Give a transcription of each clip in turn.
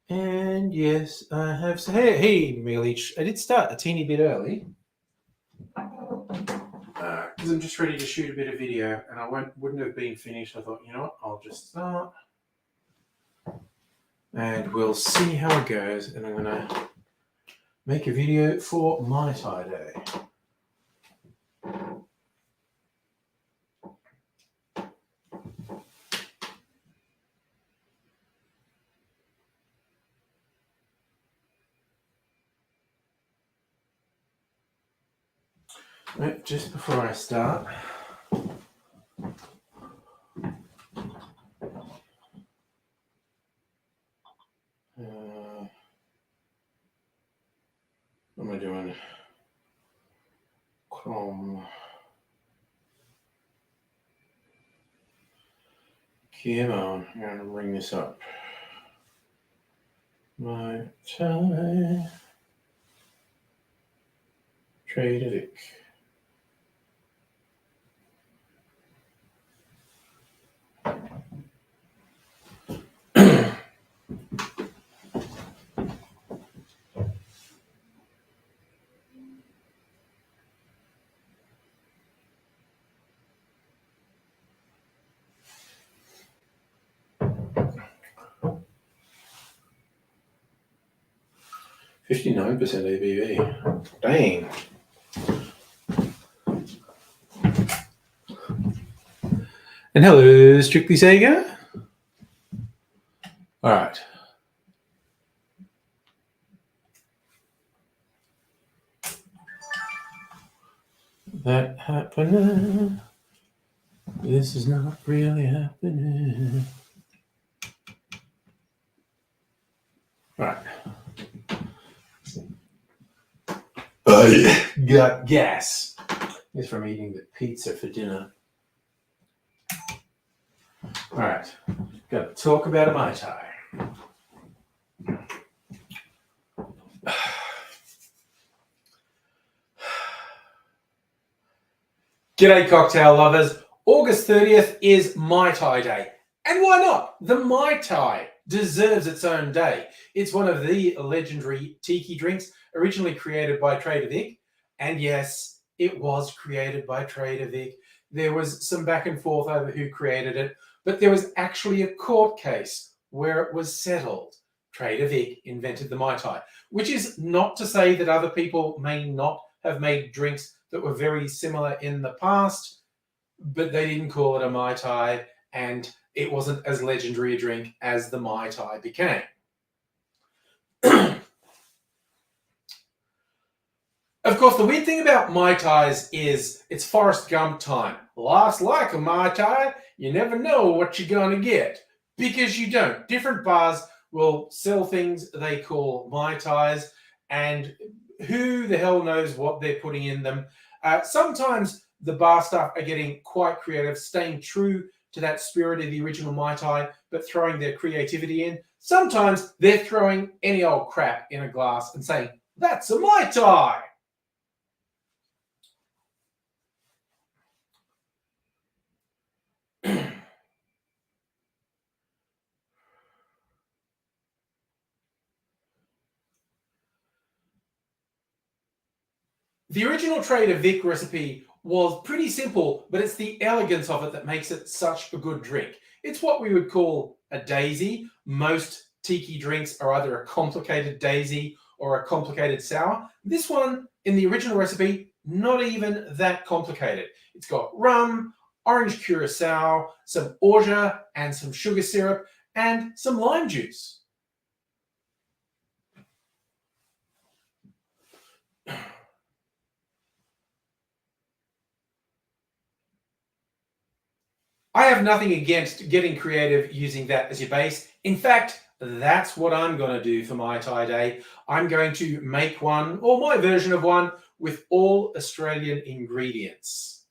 And yes, I have. Hey, Milich, I did start a teeny bit early because I'm just ready to shoot a bit of video, and I wouldn't have been finished. I thought, you know what, I'll just start, and we'll see how it goes. And I'm gonna make a video for my tie day. Right, just before I start, what am I doing? Chrome. Come on, I'm going to bring this up. My tie. Trade it. 59% ABV. Dang. And hello, Strictly Sega. All right. That happening. This is not really happening. All right. I got gas. It's from eating the pizza for dinner. All right. Got to talk about a Mai Tai. G'day, cocktail lovers. August 30th is Mai Tai Day. And why not? The Mai Tai deserves its own day. It's one of the legendary tiki drinks originally created by Trader Vic. And yes, it was created by Trader Vic. There was some back and forth over who created it, but there was actually a court case where it was settled. Trader Vic invented the Mai Tai, which is not to say that other people may not have made drinks that were very similar in the past, but they didn't call it a Mai Tai, and it wasn't as legendary a drink as the Mai Tai became. Of course, the weird thing about Mai Tais is it's Forrest Gump time. Life's like a Mai Tai. You never know what you're going to get. Because you don't. Different bars will sell things they call Mai Tais, and who the hell knows what they're putting in them. Sometimes the bar staff are getting quite creative, staying true to that spirit of the original Mai Tai, but throwing their creativity in. Sometimes they're throwing any old crap in a glass and saying, that's a Mai Tai. The original Trader Vic recipe was pretty simple, but it's the elegance of it that makes it such a good drink. It's what we would call a daisy. Most tiki drinks are either a complicated daisy or a complicated sour. This one, in the original recipe, not even that complicated. It's got rum, orange curacao, some orgeat and some sugar syrup, and some lime juice. I have nothing against getting creative using that as your base. In fact, That's what I'm going to do for Mai Tai Day. I'm going to make one, or my version of one, with all Australian ingredients.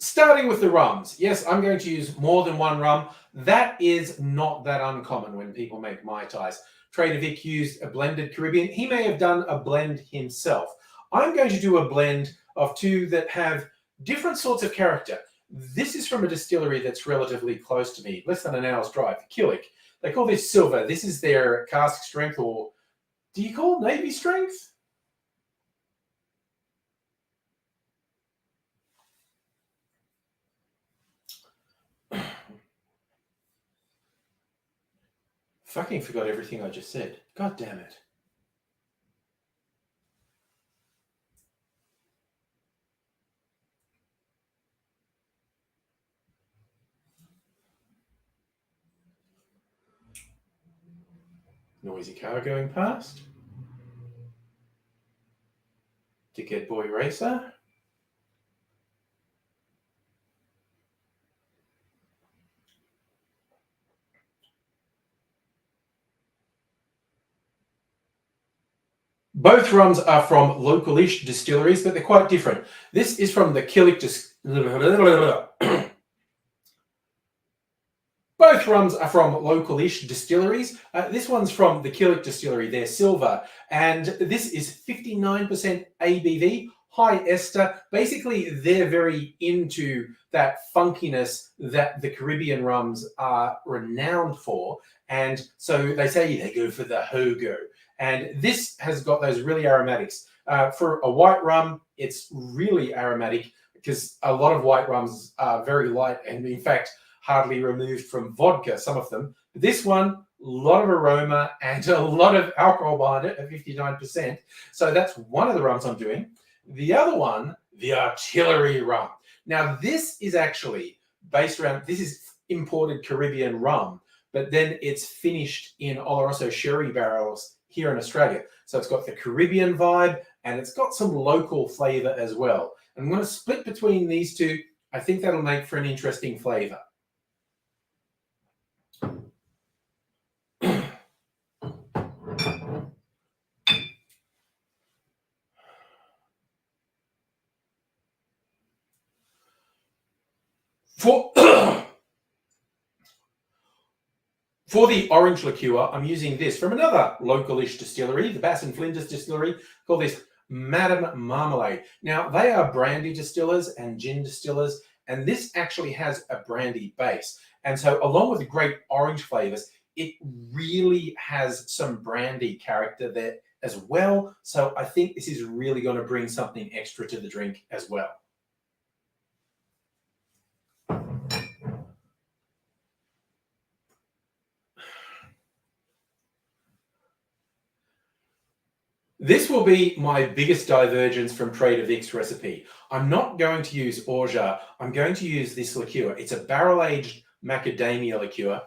Starting with the rums. Yes, I'm going to use more than one rum. That is not that uncommon when people make Mai Tais. Trader Vic used a blended Caribbean. He may have done a blend himself. I'm going to do a blend of two that have different sorts of character. This is from a distillery that's relatively close to me, less than an hour's drive, Killick. They call this silver. This is their cask strength, or do you call it Navy strength? Fucking forgot everything I just said. God damn it. Noisy car going past. Dickhead boy racer. Both rums are from local-ish distilleries, but they're quite different. This is from the Killick Both rums are from local-ish distilleries. This one's from the Killick distillery. They're silver, and this is 59% ABV, high ester. Basically, they're very into that funkiness that the Caribbean rums are renowned for, and so they say they go for the hogo. And this has got those really aromatics. For a white rum, it's really aromatic because a lot of white rums are very light and, in fact, hardly removed from vodka, some of them. This one, a lot of aroma and a lot of alcohol behind it at 59%. So that's one of the rums I'm doing. The other one, the artillery rum. Now, this is actually based around, this is imported Caribbean rum, but then it's finished in Oloroso sherry barrels here in Australia. So it's got the Caribbean vibe and it's got some local flavor as well. I'm going to split between these two. I think that'll make for an interesting flavor. For For the orange liqueur, I'm using this from another localish distillery, the Bass and Flinders distillery, called this Madame Marmalade. Now, they are brandy distillers and gin distillers, and this actually has a brandy base. And so, along with the great orange flavors, it really has some brandy character there as well. So, I think this is really going to bring something extra to the drink as well. This will be my biggest divergence from Trader Vic's recipe. I'm not going to use orgeat. I'm going to use this liqueur. It's a barrel-aged macadamia liqueur.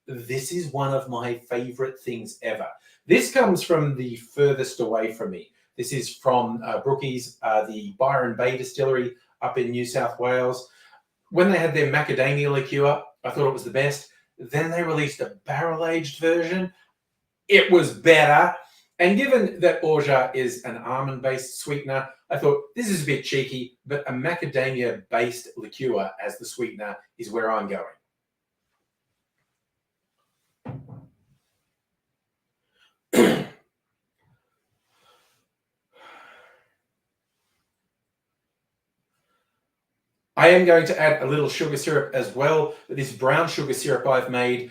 This is one of my favorite things ever. This comes from the furthest away from me. This is from Brookies, the Byron Bay distillery up in New South Wales. When they had their macadamia liqueur, I thought it was the best. Then they released a barrel-aged version. It was better. And given that orgeat is an almond-based sweetener, I thought this is a bit cheeky, but a macadamia-based liqueur as the sweetener is where I'm going. I am going to add a little sugar syrup as well. This brown sugar syrup I've made,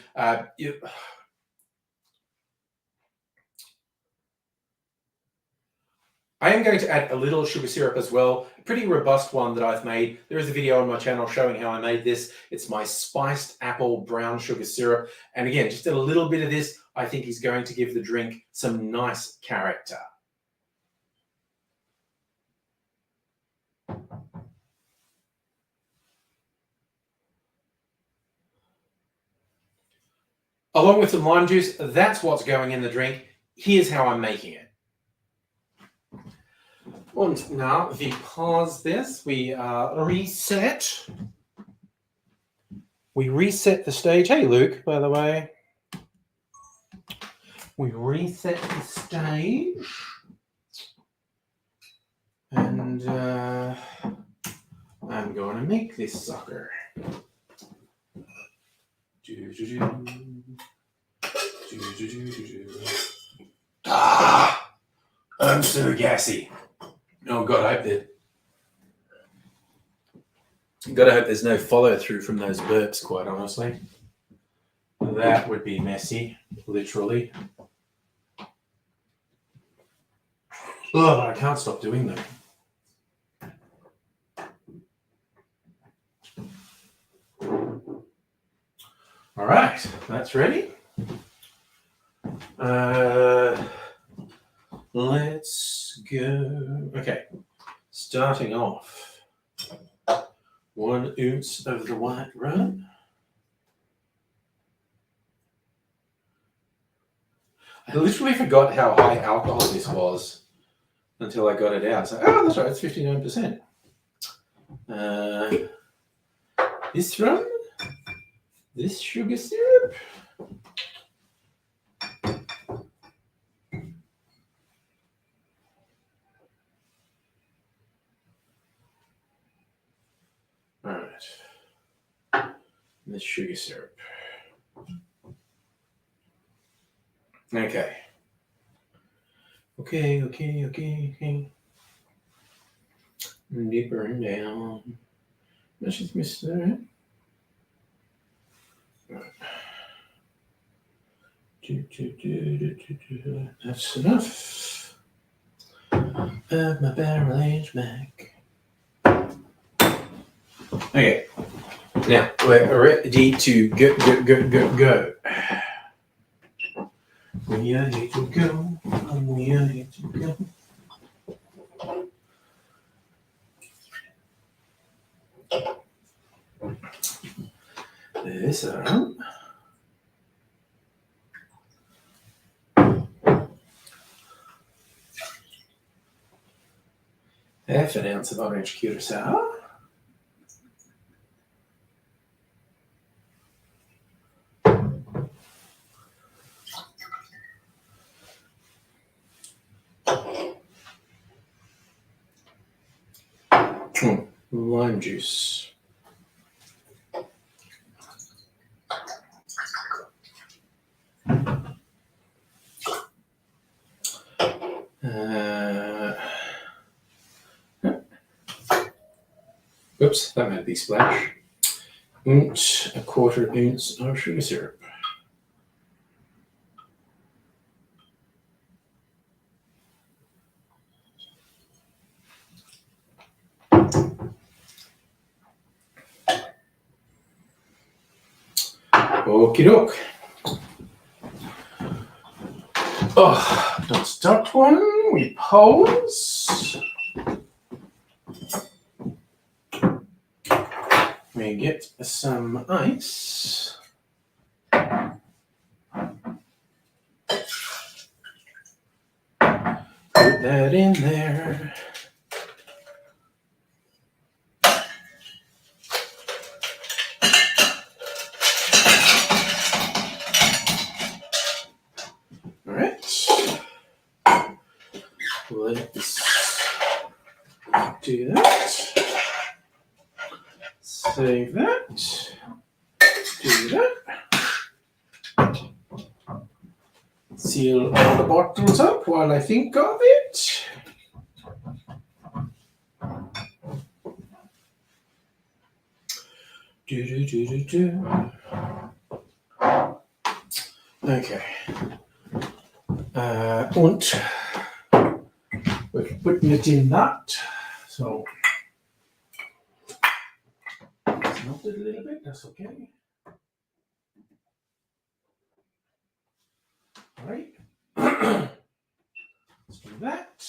I am going to add a little sugar syrup as well, a pretty robust one that I've made. There is a video on my channel showing how I made this. It's my spiced apple brown sugar syrup. And again, just a little bit of this, I think is going to give the drink some nice character. Along with some lime juice, that's what's going in the drink. Here's how I'm making it. Und now we pause this. We reset. We reset the stage. Hey, Luke, by the way. We reset the stage. And I'm going to make this sucker. Ah, I'm so gassy. Oh God, I hope there's no follow through from those burps, quite honestly. That would be messy, literally. Oh, but I can't stop doing them. All right, that's ready. Let's go. Okay, starting off, 1 ounce of the white rum. I literally forgot how high alcohol this was until I got it out. So, oh, that's right, it's 59%. This rum, this sugar syrup. All right, this sugar syrup. Okay. Okay. Deeper and down. Let's just miss that. That's enough of my barrel aged Mac. Okay, now we're ready to go. We are here to go. We are here to go. This out. Half an ounce of orange curacao. Lime juice. Oops, that made a big splash. Ounce, a quarter ounce of sugar syrup. Okie doke. Oh, don't start one. We pause. We get some ice. Put that in there. All right. Let's do that. Save that. Do that. Seal all the bottles up while I think of it. Okay. And we're putting it in that. So it's melted a little bit, that's okay. All right. Let's do that.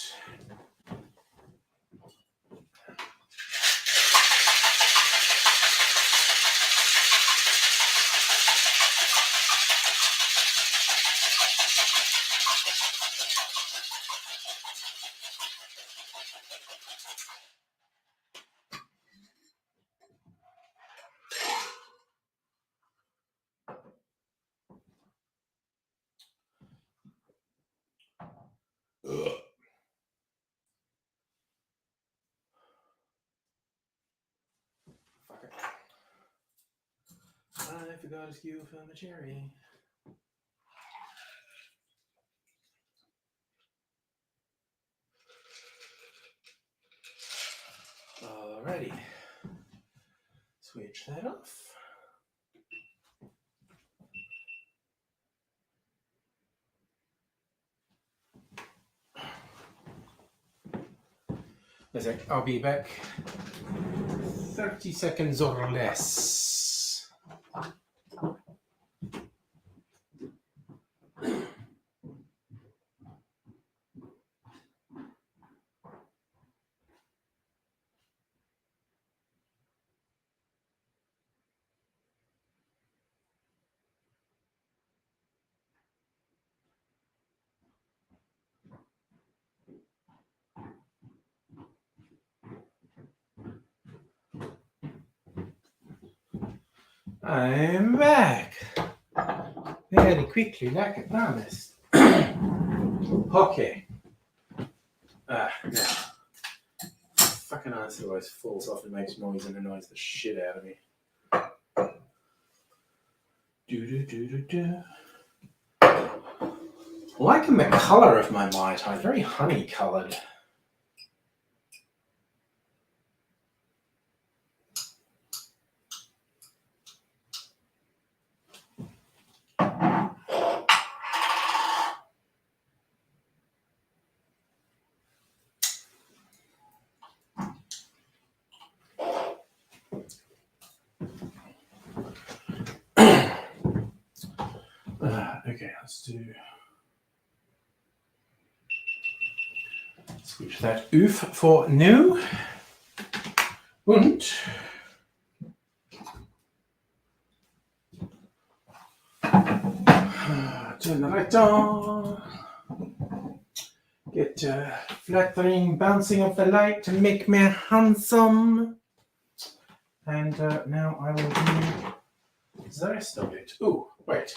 forgot to skew for the cherry. Alrighty. Switch that off. I'll be back 30 seconds or less. I'm back. Very quickly, like I promised. Okay. Now. Fucking ass always falls off and makes noise and annoys the shit out of me. Liking the colour of my Mai Tai, very honey coloured. Okay, let's do. Switch that oof for new. Und turn the light on. Get fluttering, bouncing of the light to make me handsome. And now I will do the rest of it. Oh, wait.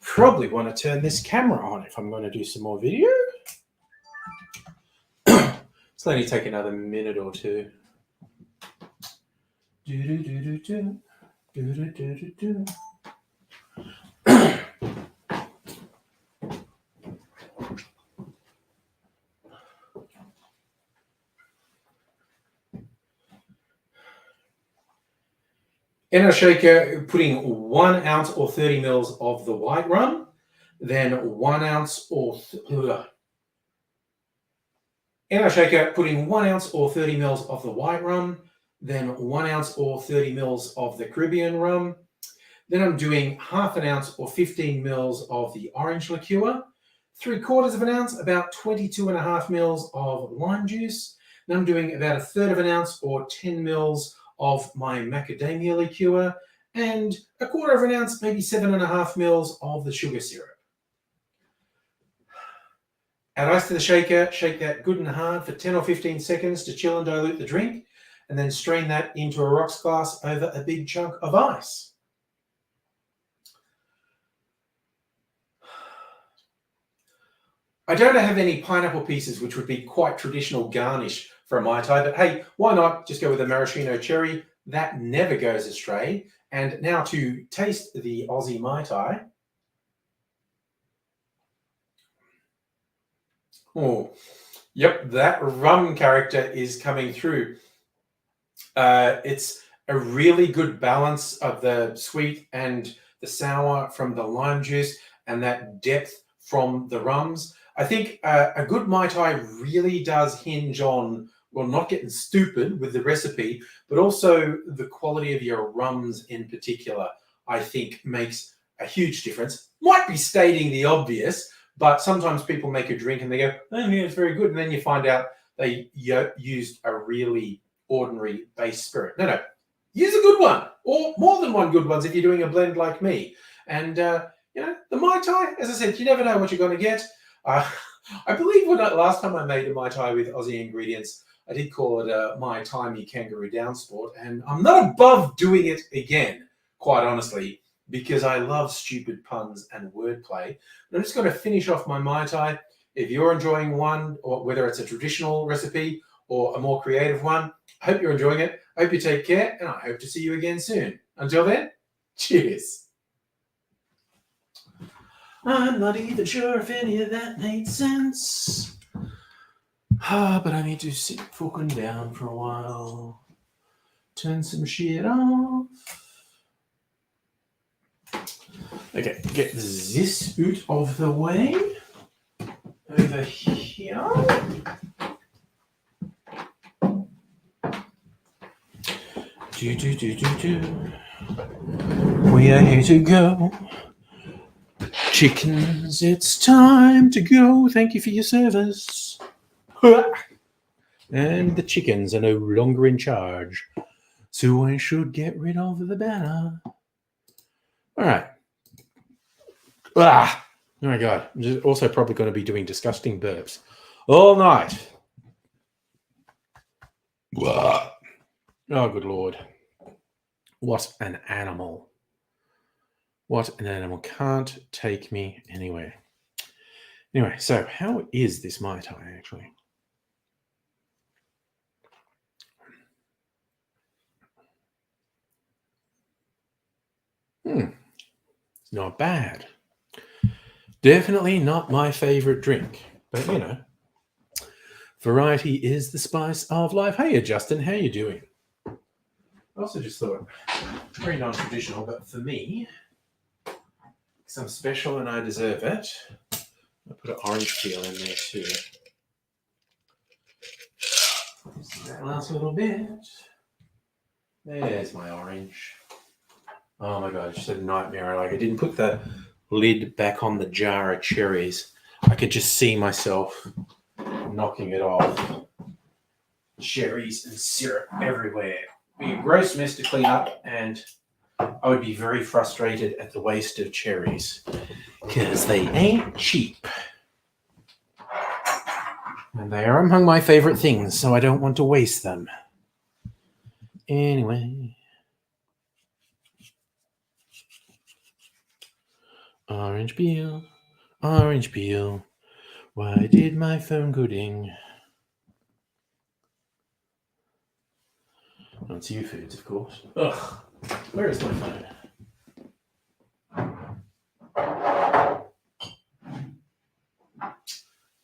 Probably want to turn this camera on if I'm going to do some more video. It's only take another minute or two. In a shaker, putting 1 ounce or 30 mils of the white rum, then 1 ounce or in a shaker, putting 1 ounce or 30 mils of the white rum, then 1 ounce or 30 mils of the Caribbean rum. Then I'm doing half an ounce or 15 mils of the orange liqueur, 3/4 of an ounce, about 22.5 mils of lime juice. Then I'm doing about 1/3 of an ounce or 10 mils of my macadamia liqueur, and 1/4 of an ounce, maybe 7.5 mils of the sugar syrup. Add ice to the shaker, shake that good and hard for 10 or 15 seconds to chill and dilute the drink, and then strain that into a rocks glass over a big chunk of ice. I don't have any pineapple pieces, which would be quite traditional garnish for a Mai Tai, but hey, why not just go with a maraschino cherry? That never goes astray. And now to taste the Aussie Mai Tai. Oh, yep, that rum character is coming through. It's a really good balance of the sweet and the sour from the lime juice and that depth from the rums. I think a good Mai Tai really does hinge on, well, not getting stupid with the recipe, but also the quality of your rums in particular, I think makes a huge difference. Might be stating the obvious, but sometimes people make a drink and they go, oh, yeah, it's very good. And then you find out they used a really ordinary base spirit. No, use a good one, or more than one good ones if you're doing a blend like me. And, the Mai Tai, as I said, you never know what you're going to get. I believe last time I made a Mai Tai with Aussie ingredients, I did call it a Mai Tai Me Kangaroo Down Sport, and I'm not above doing it again, quite honestly, because I love stupid puns and wordplay. I'm just going to finish off my Mai Tai. If you're enjoying one, or whether it's a traditional recipe or a more creative one, I hope you're enjoying it. I hope you take care, and I hope to see you again soon. Until then, Cheers. I'm not even sure if any of that made sense. But I need to sit fucking down for a while. Turn some shit off. Okay, get this out of the way. Over here. Do. We are here to go. Chickens, it's time to go. Thank you for your service. And the chickens are no longer in charge. So I should get rid of the banner. All right. Oh my God. I'm also probably going to be doing disgusting burps all night. Oh, good Lord. What an animal. What an animal. Can't take me anywhere. Anyway, so how is this Mai Tai actually? It's not bad. Definitely not my favorite drink, but you know, variety is the spice of life. Hey, Justin, how you doing? I also just thought, very non-traditional, but for me, because I'm special and I deserve it, I put an orange peel in there too. That last little bit. There's my orange. Oh my God, it's just a nightmare. Like I didn't put the lid back on the jar of cherries. I could just see myself knocking it off. Cherries and syrup everywhere. It'd be a gross mess to clean up, and I would be very frustrated at the waste of cherries because they ain't cheap. And they are among my favorite things, so I don't want to waste them. Anyway. Orange peel, orange peel. Why did my phone go ding? Oh, it's you foods, of course. Ugh. Where is my phone?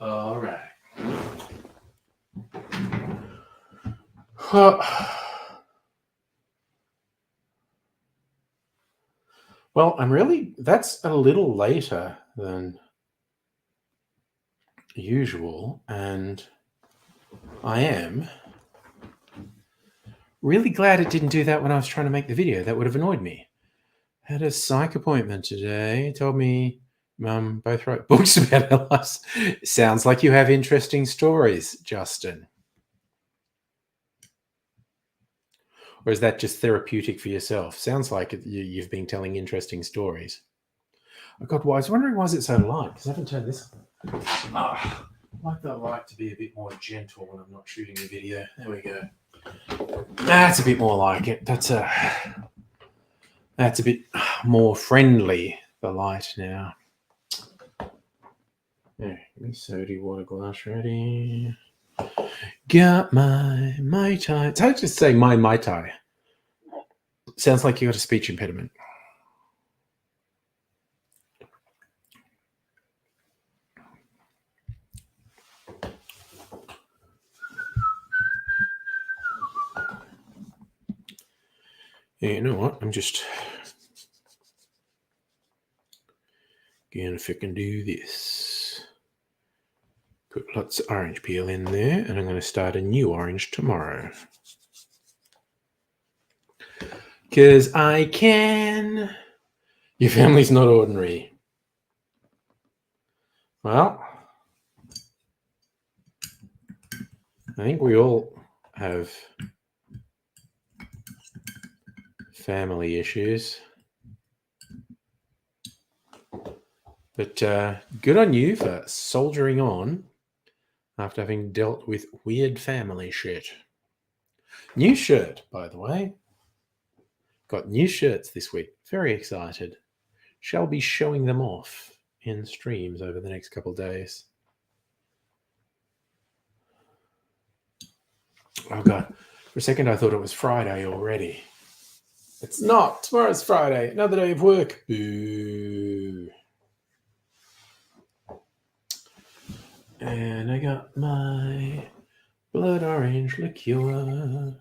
All right. Well, that's a little later than usual, and I am really glad it didn't do that when I was trying to make the video. That would have annoyed me. Had a psych appointment today. Told me Mum both wrote books about our lives. Sounds like you have interesting stories, Justin. Or is that just therapeutic for yourself? Sounds like you've been telling interesting stories. Oh God, I was wondering why is it so light? Because I haven't turned this on. I like the light to be a bit more gentle when I'm not shooting the video. There we go. That's a bit more like it. That's a bit more friendly, the light now. Yeah, give me soda water glass ready. Got my Mai Tai. It's hard to say my Mai Tai. Sounds like you got a speech impediment. Yeah, you know what? I'm just gonna frickin' do this. Put lots of orange peel in there, and I'm going to start a new orange tomorrow. Because I can. Your family's not ordinary. Well, I think we all have family issues. But good on you for soldiering on after having dealt with weird family shit. New shirt, by the way. Got new shirts this week. Very excited. Shall be showing them off in streams over the next couple of days. Oh God. For a second I thought it was Friday already. It's not. Tomorrow's Friday. Another day of work. Boo. And I got my blood orange liqueur.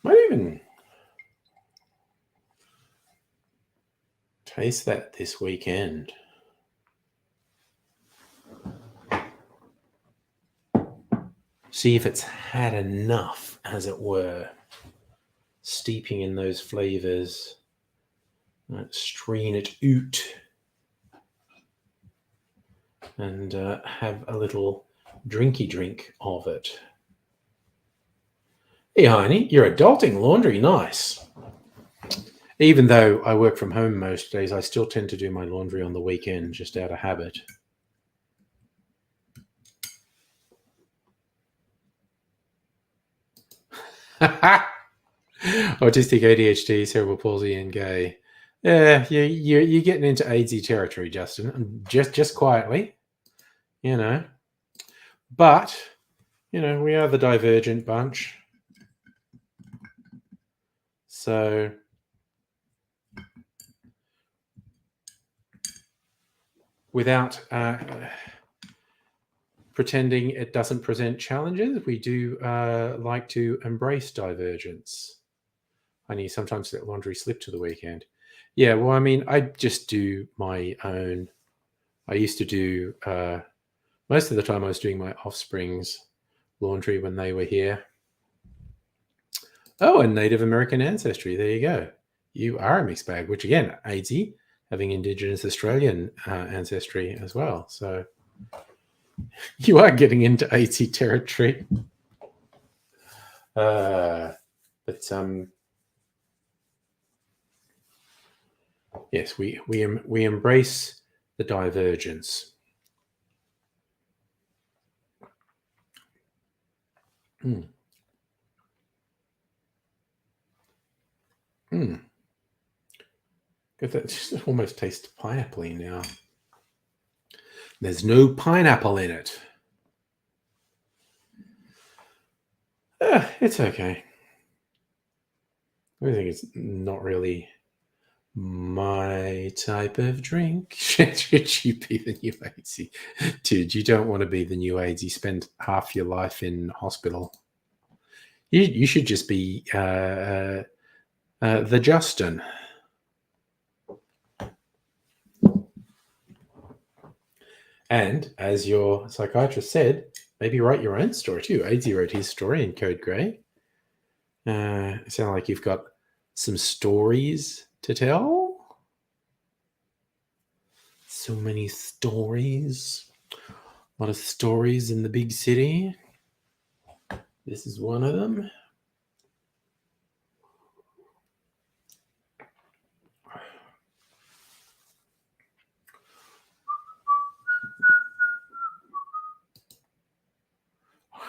Might even taste that this weekend. See if it's had enough, as it were, steeping in those flavors. Strain it out and have a little drinky drink of it. Hey, Heine, you're adulting laundry. Nice. Even though I work from home most days, I still tend to do my laundry on the weekend, just out of habit. Autistic, ADHD, cerebral palsy, and gay. Yeah, you're getting into AIDSy territory, Justin. Just quietly, you know. But, you know, we are the divergent bunch. So without pretending it doesn't present challenges, we do like to embrace divergence. I need sometimes let laundry slip to the weekend. Yeah, well, I mean, I just do my own. I used to do, most of the time I was doing my offspring's laundry when they were here. Oh, and Native American ancestry. There you go. You are a mixed bag, which again, AIDSy, having Indigenous Australian ancestry as well. So you are getting into AIDSy territory. Yes, we embrace the divergence. Mm. Mm. That just almost tastes pineapple-y now. There's no pineapple in it. It's okay. I think it's not really my type of drink. Should you be the new AIDSy? Dude, you don't want to be the new AIDSy. Spend half your life in hospital. You should just be the Justin. And as your psychiatrist said, maybe write your own story too. AIDSy wrote his story in Code Grey. It sounds like you've got some stories to tell. So many stories. A lot of stories in the big city. This is one of them.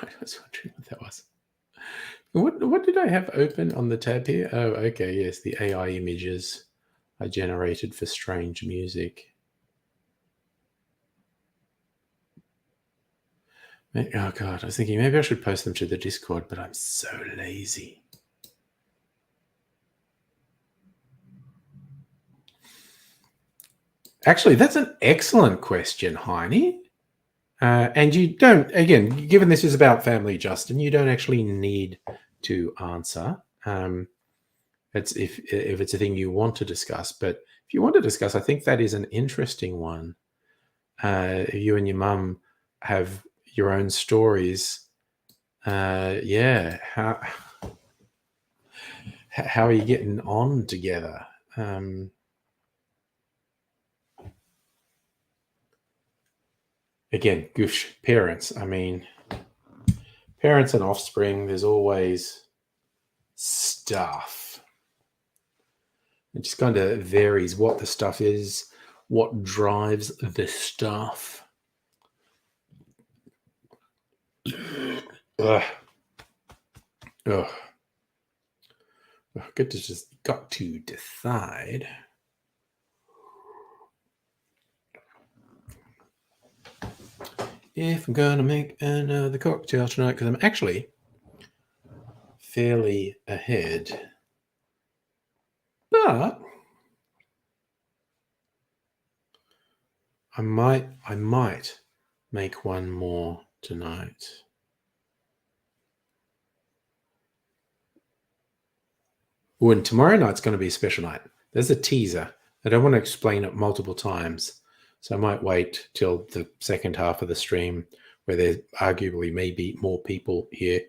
I was wondering what that was. What did I have open on the tab here? Oh, okay, yes, the AI images I generated for strange music. Oh God, I was thinking maybe I should post them to the Discord, but I'm so lazy. Actually, that's an excellent question, Heine. And you don't, again, given this is about family, Justin, you don't actually need to answer. It's if it's a thing you want to discuss, but if you want to discuss, I think that is an interesting one. You and your mum have your own stories. Yeah, how are you getting on together? Again, goosh, parents. I mean, parents and offspring, there's always stuff. It just kind of varies what the stuff is, what drives the stuff. Ugh. Ugh. Got to decide. If I'm going to make another cocktail tonight, because I'm actually fairly ahead. But I might make one more tonight. Oh, and tomorrow night's going to be a special night. There's a teaser. I don't want to explain it multiple times, so I might wait till the second half of the stream where there arguably may be more people here,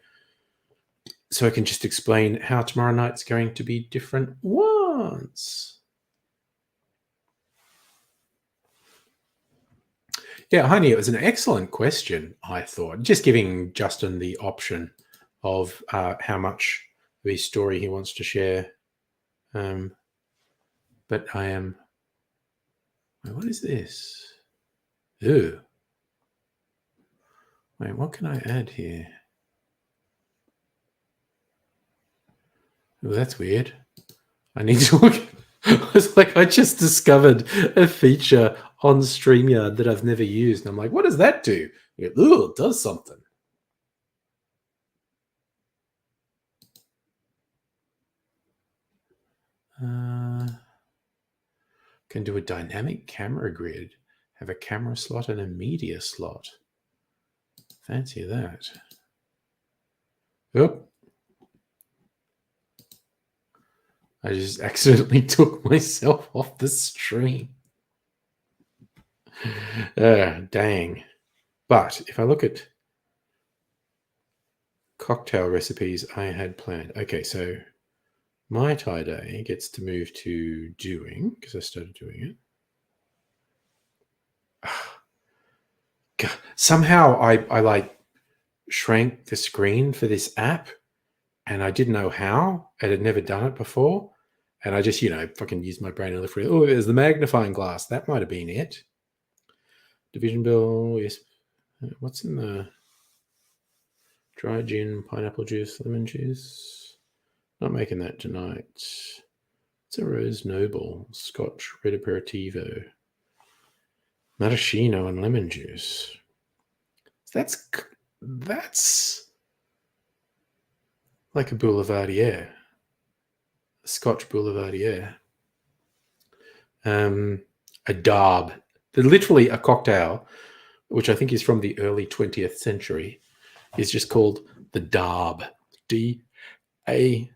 so I can just explain how tomorrow night's going to be different once. Yeah, honey, it was an excellent question, I thought. Just giving Justin the option of how much of his story he wants to share. But I am... What is this? Ooh. Wait, what can I add here? Oh, that's weird. I need to look. I was like, I just discovered a feature on StreamYard that I've never used. And I'm like, what does that do? Ooh, it does something. Can do a dynamic camera grid, have a camera slot and a media slot. Fancy that. Oh. I just accidentally took myself off the stream. Dang. But if I look at cocktail recipes I had planned. Okay, so Mai Tai Day gets to move to doing, because I started doing it. God, somehow I like shrank the screen for this app, and I didn't know how. I had never done it before. And I just, fucking used my brain and looked for it. Oh, there's the magnifying glass. That might have been it. Division Bell, yes. What's in the dry gin, pineapple juice, lemon juice? Not making that tonight. It's a Rose Noble, Scotch Red Aperitivo, maraschino and lemon juice. That's like a Boulevardier. A Scotch Boulevardier. A Darb. Literally a cocktail, which I think is from the early 20th century, is just called the Darb. D-A-R-B.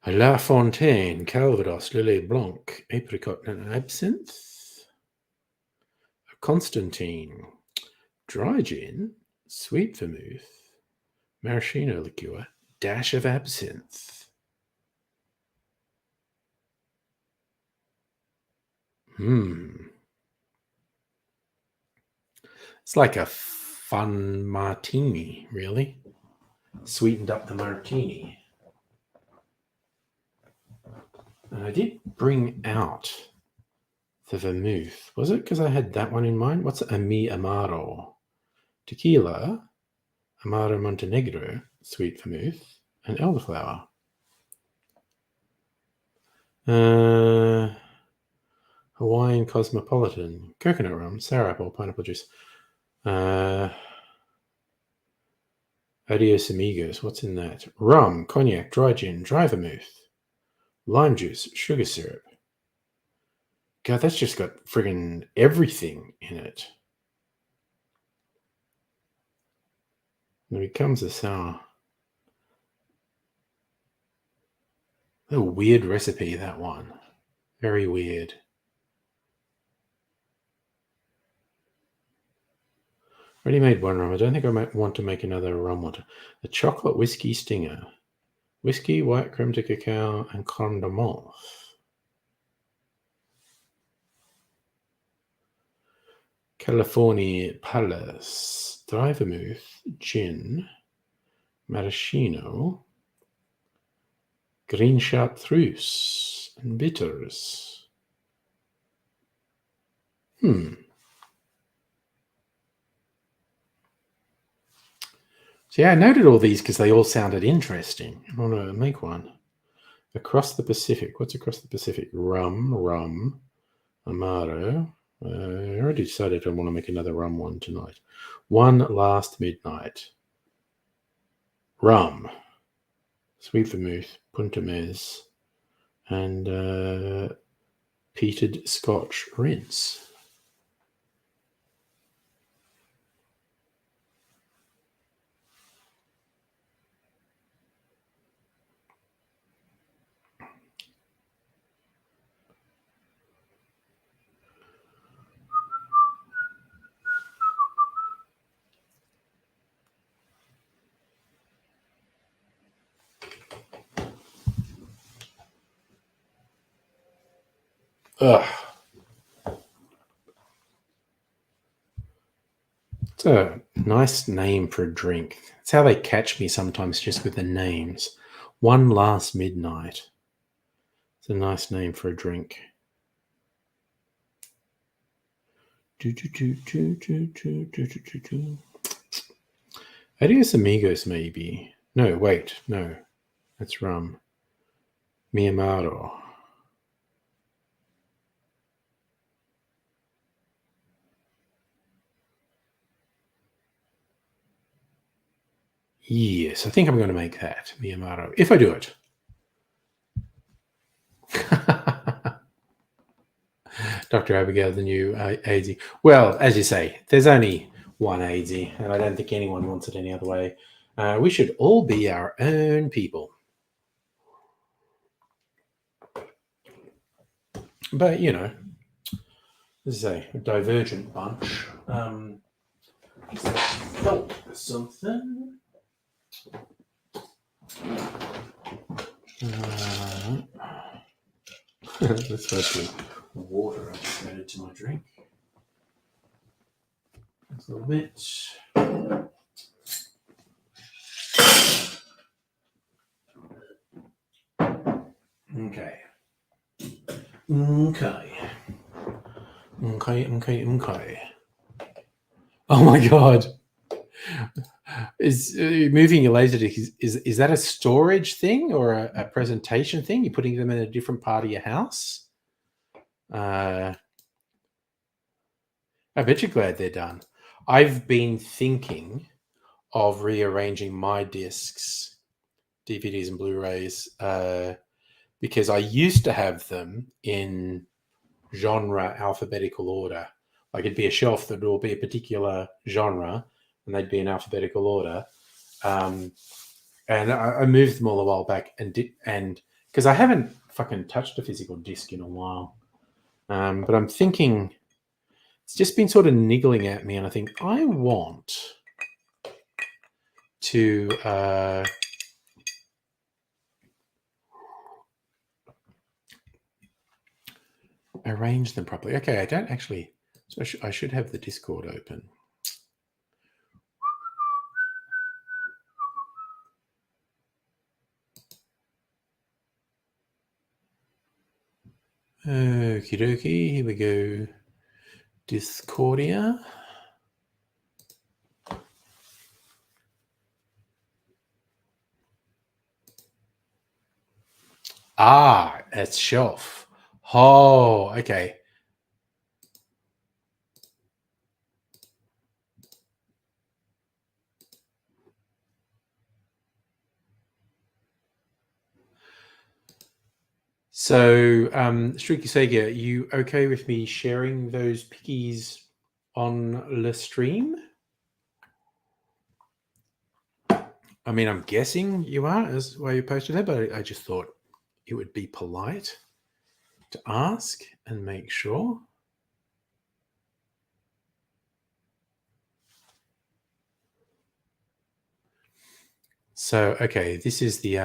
La Fontaine, Calvados, Lillet Blanc, Apricot and Absinthe. Constantine, dry gin, sweet vermouth, maraschino liqueur, dash of absinthe. It's like a fun martini, really. Sweetened up the martini. And I did bring out the vermouth. Was it because I had that one in mind? What's Mi Amaro? Tequila, Amaro Montenegro, sweet vermouth, and elderflower. Hawaiian Cosmopolitan, coconut rum, sour apple, pineapple juice. Adios amigos, what's in that? Rum, cognac, dry gin, dry vermouth, lime juice, sugar syrup. God, that's just got friggin' everything in it. It becomes a sour. A weird recipe, that one. Very weird. Already made one rum. I don't think I might want to make another rum one. The chocolate whiskey stinger. Whiskey, white creme de cacao, and crème de menthe. California Palace. Dry vermouth, gin, maraschino, green chartreuse, and bitters. So yeah, I noted all these because they all sounded interesting. I want to make one. Across the Pacific. What's across the Pacific? Rum, Amaro. I already decided I want to make another rum one tonight. One Last Midnight. Rum. Sweet Vermouth, Punta Mez, and peated Scotch rinse. Ugh. It's a nice name for a drink. It's how they catch me sometimes, just with the names. One Last Midnight. It's a nice name for a drink. Adios Amigos, maybe. No, wait, no. That's rum. Mi Amaro. Yes, I think I'm going to make that, Mi Amaro, if I do it. Dr. Abigail, the new AZ. Well, as you say, there's only one AZ, and I don't think anyone wants it any other way. We should all be our own people. But, you know, this is a divergent bunch. Something. Let's hopefully water I just added to my drink. That's a little bit. Okay. Oh my god. Is moving your laser disc, is that a storage thing or a presentation thing? You're putting them in a different part of your house? I bet you're glad they're done. I've been thinking of rearranging my discs, DVDs and Blu-rays, because I used to have them in genre alphabetical order. Like it'd be a shelf that will be a particular genre, and they'd be in alphabetical order. And I moved them all a while back, and because I haven't fucking touched a physical disc in a while. But I'm thinking it's just been sort of niggling at me, and I think I want to arrange them properly. Okay, I don't actually. So I should have the Discord open. Okie dokie, here we go. Discordia. Ah, it's shelf. Oh, okay. So, Streaky Sega, are you okay with me sharing those pickies on the stream? I mean, I'm guessing you are, as why you posted it, but I just thought it would be polite to ask and make sure. So, okay, this is the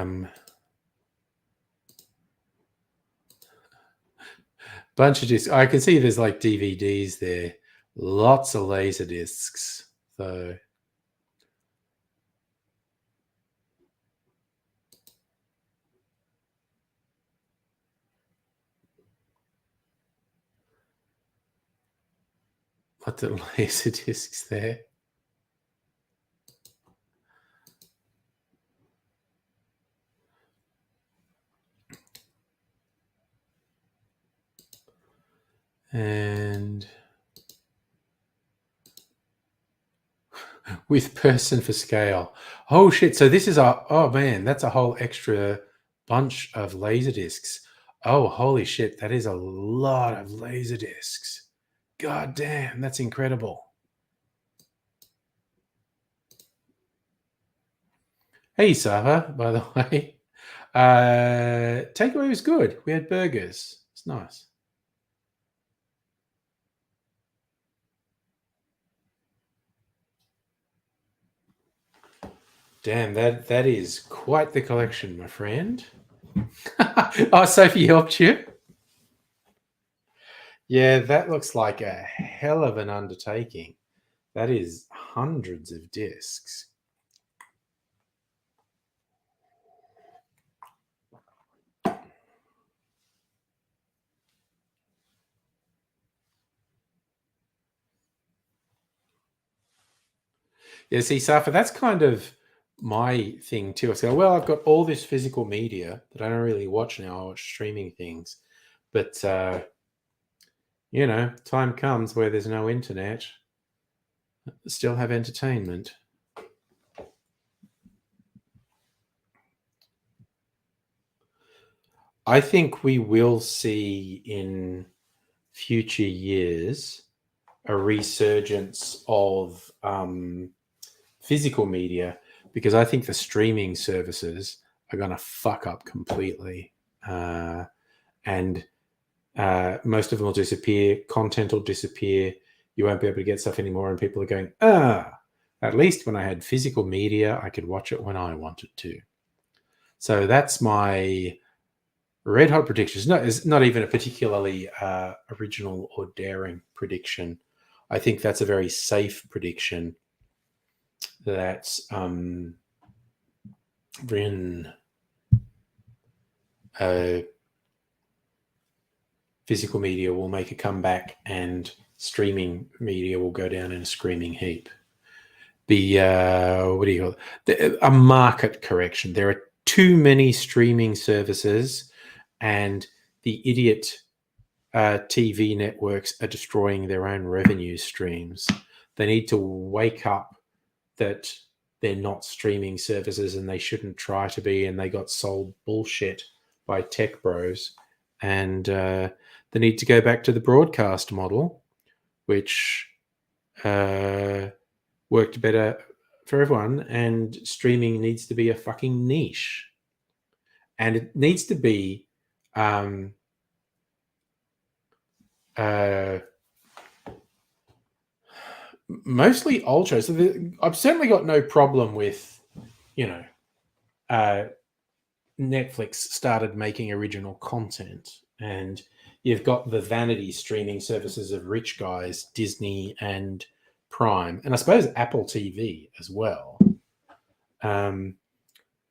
bunch of discs. I can see there's like DVDs there, lots of laser discs. So, lots of laser discs there. And with person for scale. Oh shit! So this is oh man, that's a whole extra bunch of laser discs. Oh holy shit, that is a lot of laser discs. God damn, that's incredible. Hey Sava, by the way. Takeaway was good. We had burgers. It's nice. Damn, that is quite the collection, my friend. Oh, Sophie helped you? Yeah, that looks like a hell of an undertaking. That is hundreds of discs. Yeah, see, Safa, that's kind of my thing too. I say, well, I've got all this physical media that I don't really watch now. I watch streaming things. But, time comes where there's no internet. Still have entertainment. I think we will see in future years a resurgence of physical media, because I think the streaming services are going to fuck up completely. And most of them will disappear. Content will disappear. You won't be able to get stuff anymore. And people are going, at least when I had physical media, I could watch it when I wanted to. So that's my red hot prediction. It's not even a particularly original or daring prediction. I think that's a very safe prediction that when physical media will make a comeback and streaming media will go down in a screaming heap. What do you call it? A market correction. There are too many streaming services, and the idiot TV networks are destroying their own revenue streams. They need to wake up that they're not streaming services and they shouldn't try to be, and they got sold bullshit by tech bros, and they need to go back to the broadcast model, which worked better for everyone, and streaming needs to be a fucking niche, and it needs to be mostly ultra. So I've certainly got no problem with, Netflix started making original content, and you've got the vanity streaming services of rich guys, Disney and Prime, and I suppose Apple TV as well.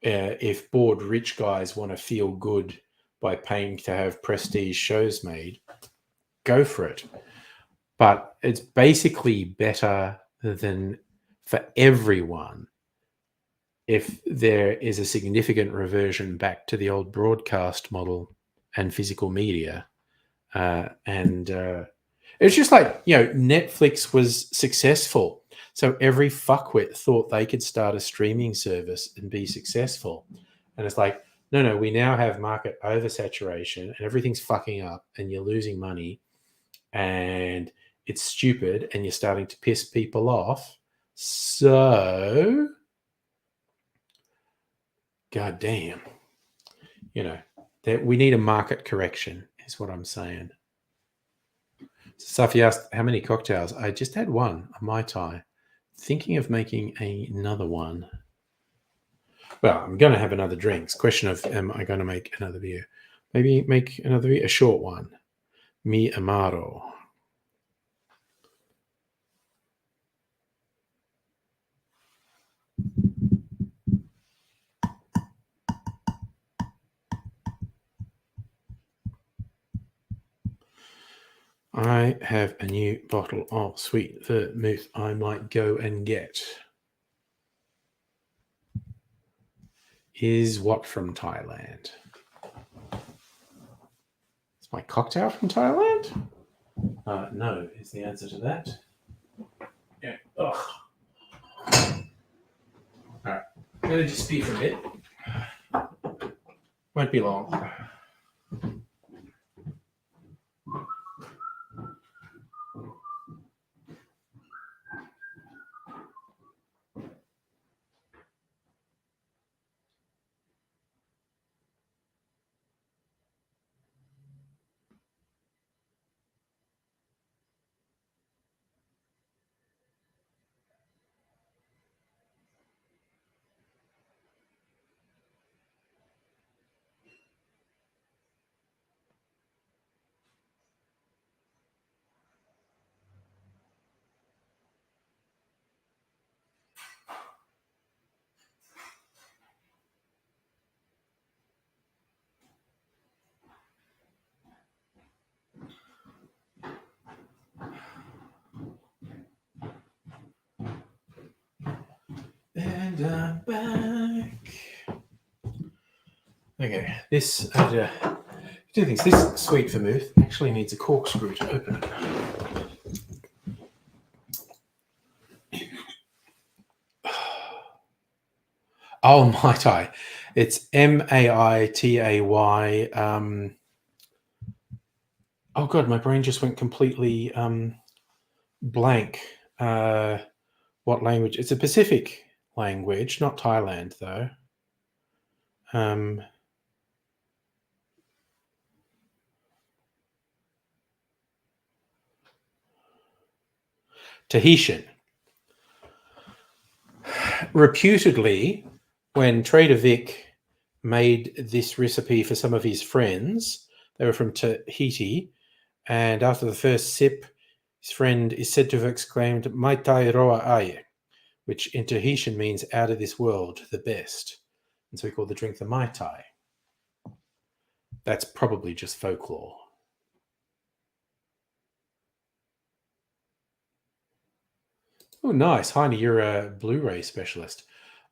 If bored rich guys want to feel good by paying to have prestige shows made, go for it. But it's basically better than for everyone if there is a significant reversion back to the old broadcast model and physical media. It's just like, Netflix was successful. So every fuckwit thought they could start a streaming service and be successful. And it's like, no, we now have market oversaturation and everything's fucking up and you're losing money and it's stupid and you're starting to piss people off. So, God damn, that we need a market correction is what I'm saying. Safi asked, how many cocktails? I just had one, a Mai Tai. Thinking of making another one. Well, I'm going to have another drink. It's a question of, am I going to make another beer? Maybe make another beer, a short one. Mi Amaro. I have a new bottle of sweet vermouth I might go and get. Is what from Thailand? Is my cocktail from Thailand? No is the answer to that. Yeah. Ugh. Alright. I'm going to just speak for a bit. Won't be long. And I'm back. Okay, this two things. This sweet vermouth actually needs a corkscrew to open it. Oh, Mai Tai. It's Maitay. Oh god, my brain just went completely blank. What language? It's a Pacific language, not Thailand though. Tahitian. Reputedly, when Trader Vic made this recipe for some of his friends, they were from Tahiti, and after the first sip, his friend is said to have exclaimed, "Mai tai roa ai," which in Tahitian means "out of this world, the best." And so we call the drink the Mai Tai. That's probably just folklore. Oh, nice. Heine, you're a Blu-ray specialist.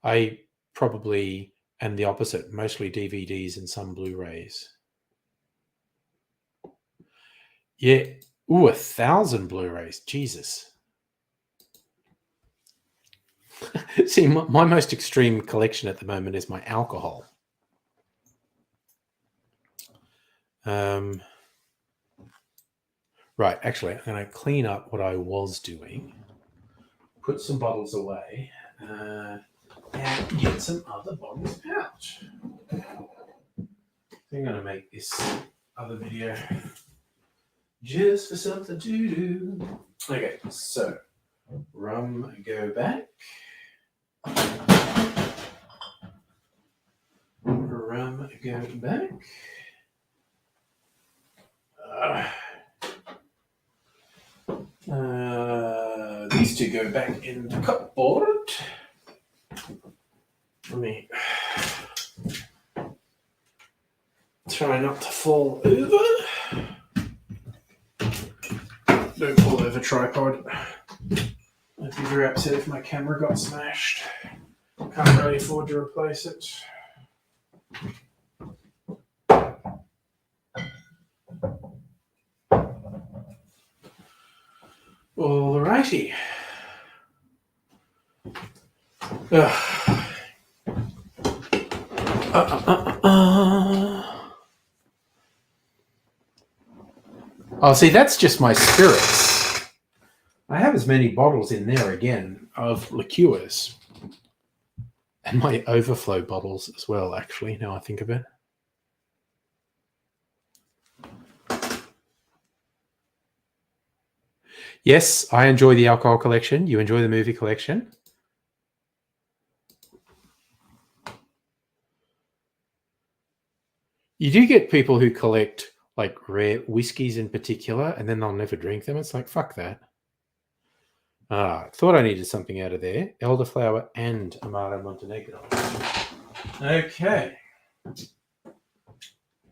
I probably am the opposite, mostly DVDs and some Blu-rays. Yeah. Ooh, 1,000 Blu-rays. Jesus. See, my most extreme collection at the moment is my alcohol. Right, actually, I'm going to clean up what I was doing, put some bottles away, and get some other bottles out. I'm going to make this other video just for something to do. Okay, so rum go back. Rum go back. These two go back in the cupboard. Let me try not to fall over. Don't fall over tripod. I'd be very upset if my camera got smashed. Can't really afford to replace it. Alrighty. Oh, see, that's just my spirits. I have as many bottles in there again of liqueurs. And my overflow bottles as well, actually, now I think of it. Yes, I enjoy the alcohol collection. You enjoy the movie collection. You do get people who collect like rare whiskies in particular, and then they'll never drink them. It's like, fuck that. Thought I needed something out of there. Elderflower and Amaro Montenegro. Okay.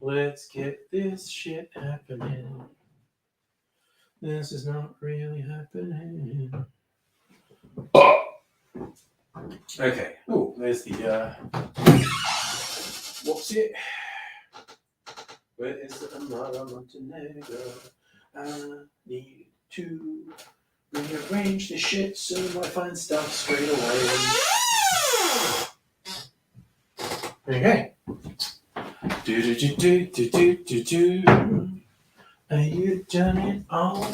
Let's get this shit happening. This is not really happening. Oh! Okay. Oh, there's the what's it? Where is the Amaro Montenegro? I need to rearrange this shit so I find stuff straight away. Okay. Do. You done it all.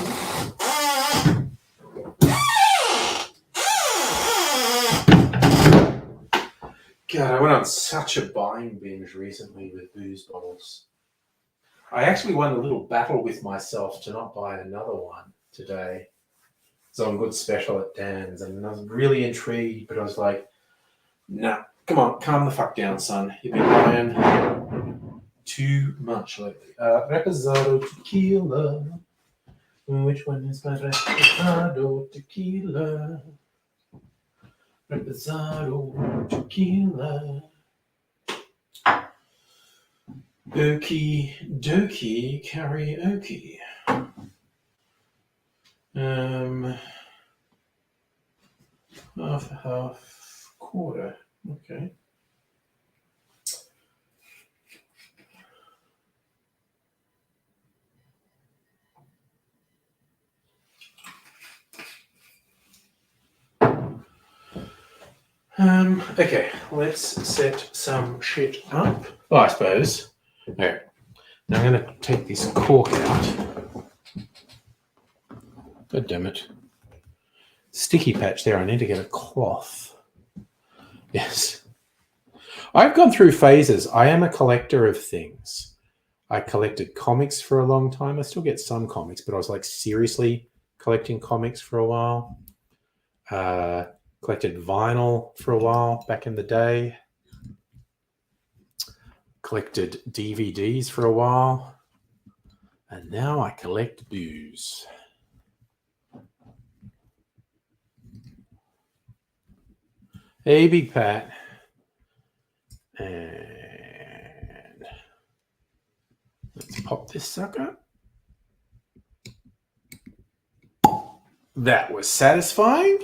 God, I went on such a buying binge recently with booze bottles. I actually won a little battle with myself to not buy another one today. It's on good special at Dan's, and I was really intrigued, but I was like, nah, come on, calm the fuck down, son. You've been buying too much lately. Reposado tequila. Which one is my Reposado tequila? Reposado tequila. Okie dokie karaoke. Half, quarter. Okay. Okay, let's set some shit up. Oh, I suppose. Okay. Now I'm going to take this cork out. God damn it. Sticky patch there. I need to get a cloth. Yes. I've gone through phases. I am a collector of things. I collected comics for a long time. I still get some comics, but I was like seriously collecting comics for a while. Collected vinyl for a while back in the day. Collected DVDs for a while. And now I collect booze. Hey, Big Pat. And let's pop this sucker. That was satisfying.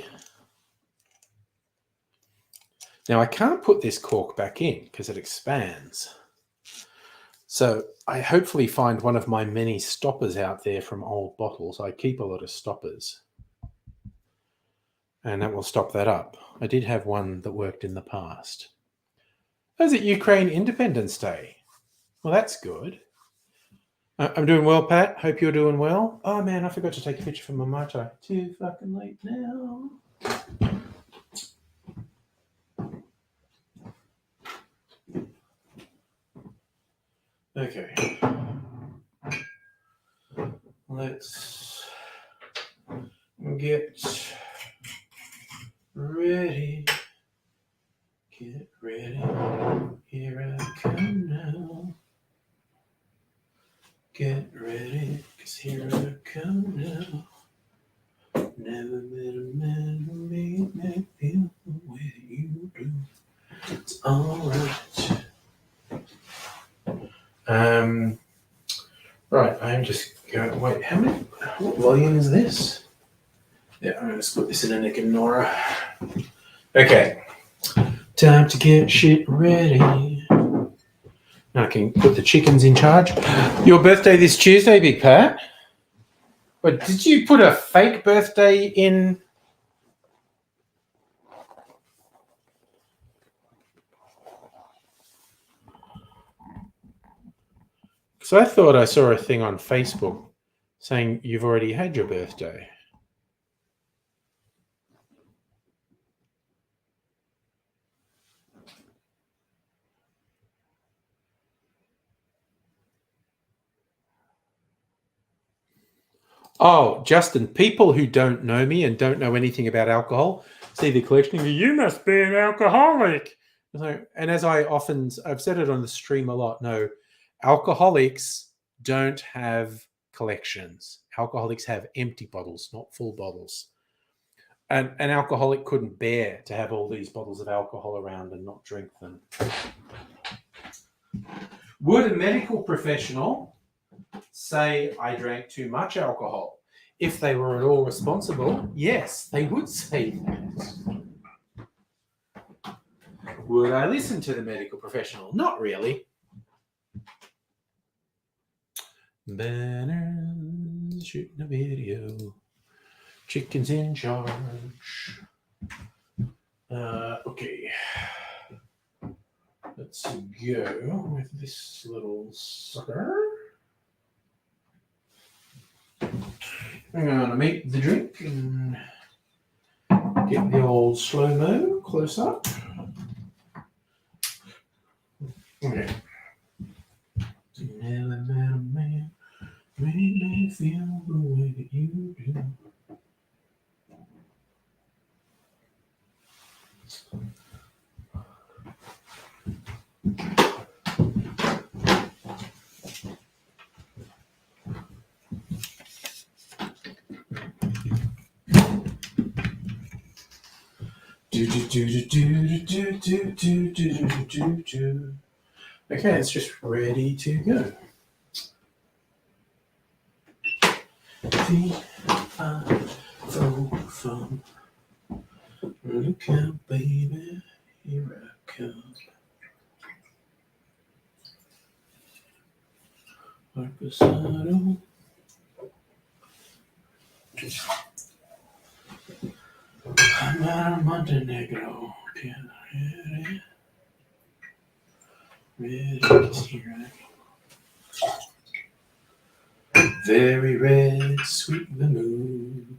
Now I can't put this cork back in because it expands. So I hopefully find one of my many stoppers out there from old bottles. I keep a lot of stoppers. And that will stop that up. I did have one that worked in the past. Oh, is it Ukraine Independence Day? Well, that's good. I'm doing well, Pat. Hope you're doing well. Oh, man, I forgot to take a picture for my Mai Tai. Too fucking late now. Okay. Let's get ready. Get ready. Here I come now. Get ready, 'cause here I come now. Never met a man who made me feel the way you do. It's alright. Right, I'm just going, wait, what volume is this? Yeah, I'm going to put this in a Nick and Nora. Okay, time to get shit ready. Now I can put the chickens in charge. Your birthday this Tuesday, Big Pat? But did you put a fake birthday in? Because I thought I saw a thing on Facebook saying you've already had your birthday. Oh, Justin, people who don't know me and don't know anything about alcohol see the collection and go, you must be an alcoholic. And as I've said it on the stream a lot, no, alcoholics don't have collections. Alcoholics have empty bottles, not full bottles. And an alcoholic couldn't bear to have all these bottles of alcohol around and not drink them. Would a medical professional say I drank too much alcohol? If they were at all responsible, yes, they would say that. Would I listen to the medical professional? Not really. chickens shooting a video. Chickens in charge. Okay. Let's go with this little sucker. I'm going to make the drink and get the old slow-mo close up. Okay. Man, make me feel the way that you do. Okay, it's just ready to go. Phone. Look out, baby, here I come. Like a saddle. I'm out of Montenegro. Ready, here I go. Very red, sweet the moon.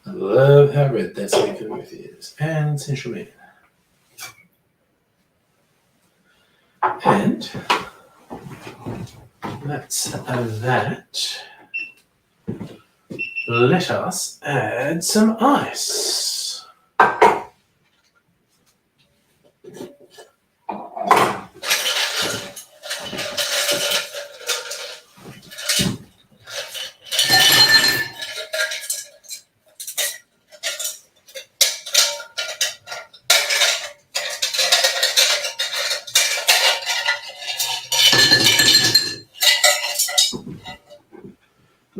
I love how red that sweet vermouth is. And Central Man. And that's that. Let us add some ice.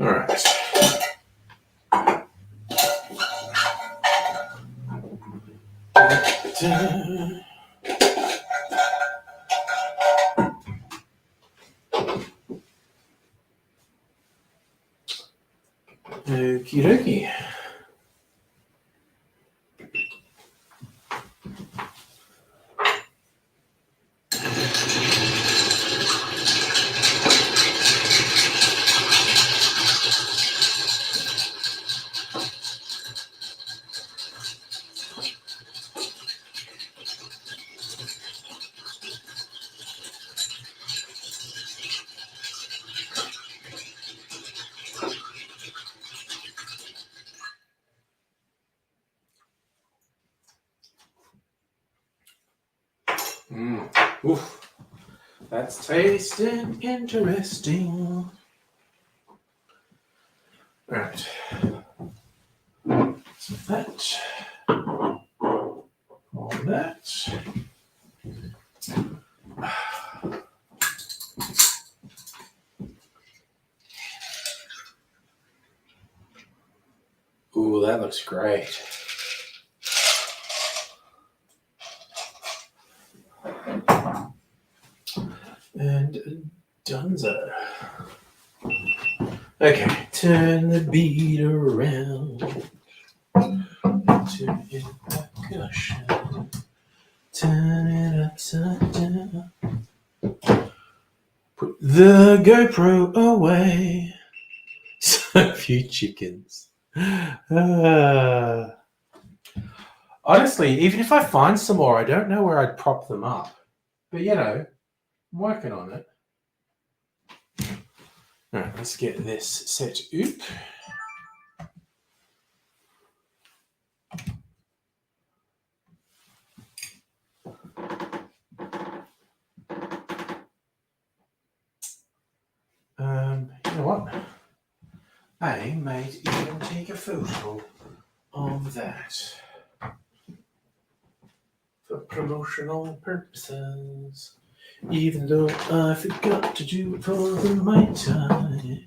All right. Okie dokie. Oof. That's tasting interesting. All right. So that. All that. Ooh, that looks great. And dunzo. Okay, turn the beat around. Turn it percussion. Turn it upside down. Put the GoPro away. So few chickens. Honestly, even if I find some more, I don't know where I'd prop them up. But you know, I'm working on it. All right, let's get this set up. You know what? I might even take a photo of that for promotional purposes. Even though I forgot to do it for the Mai Tai.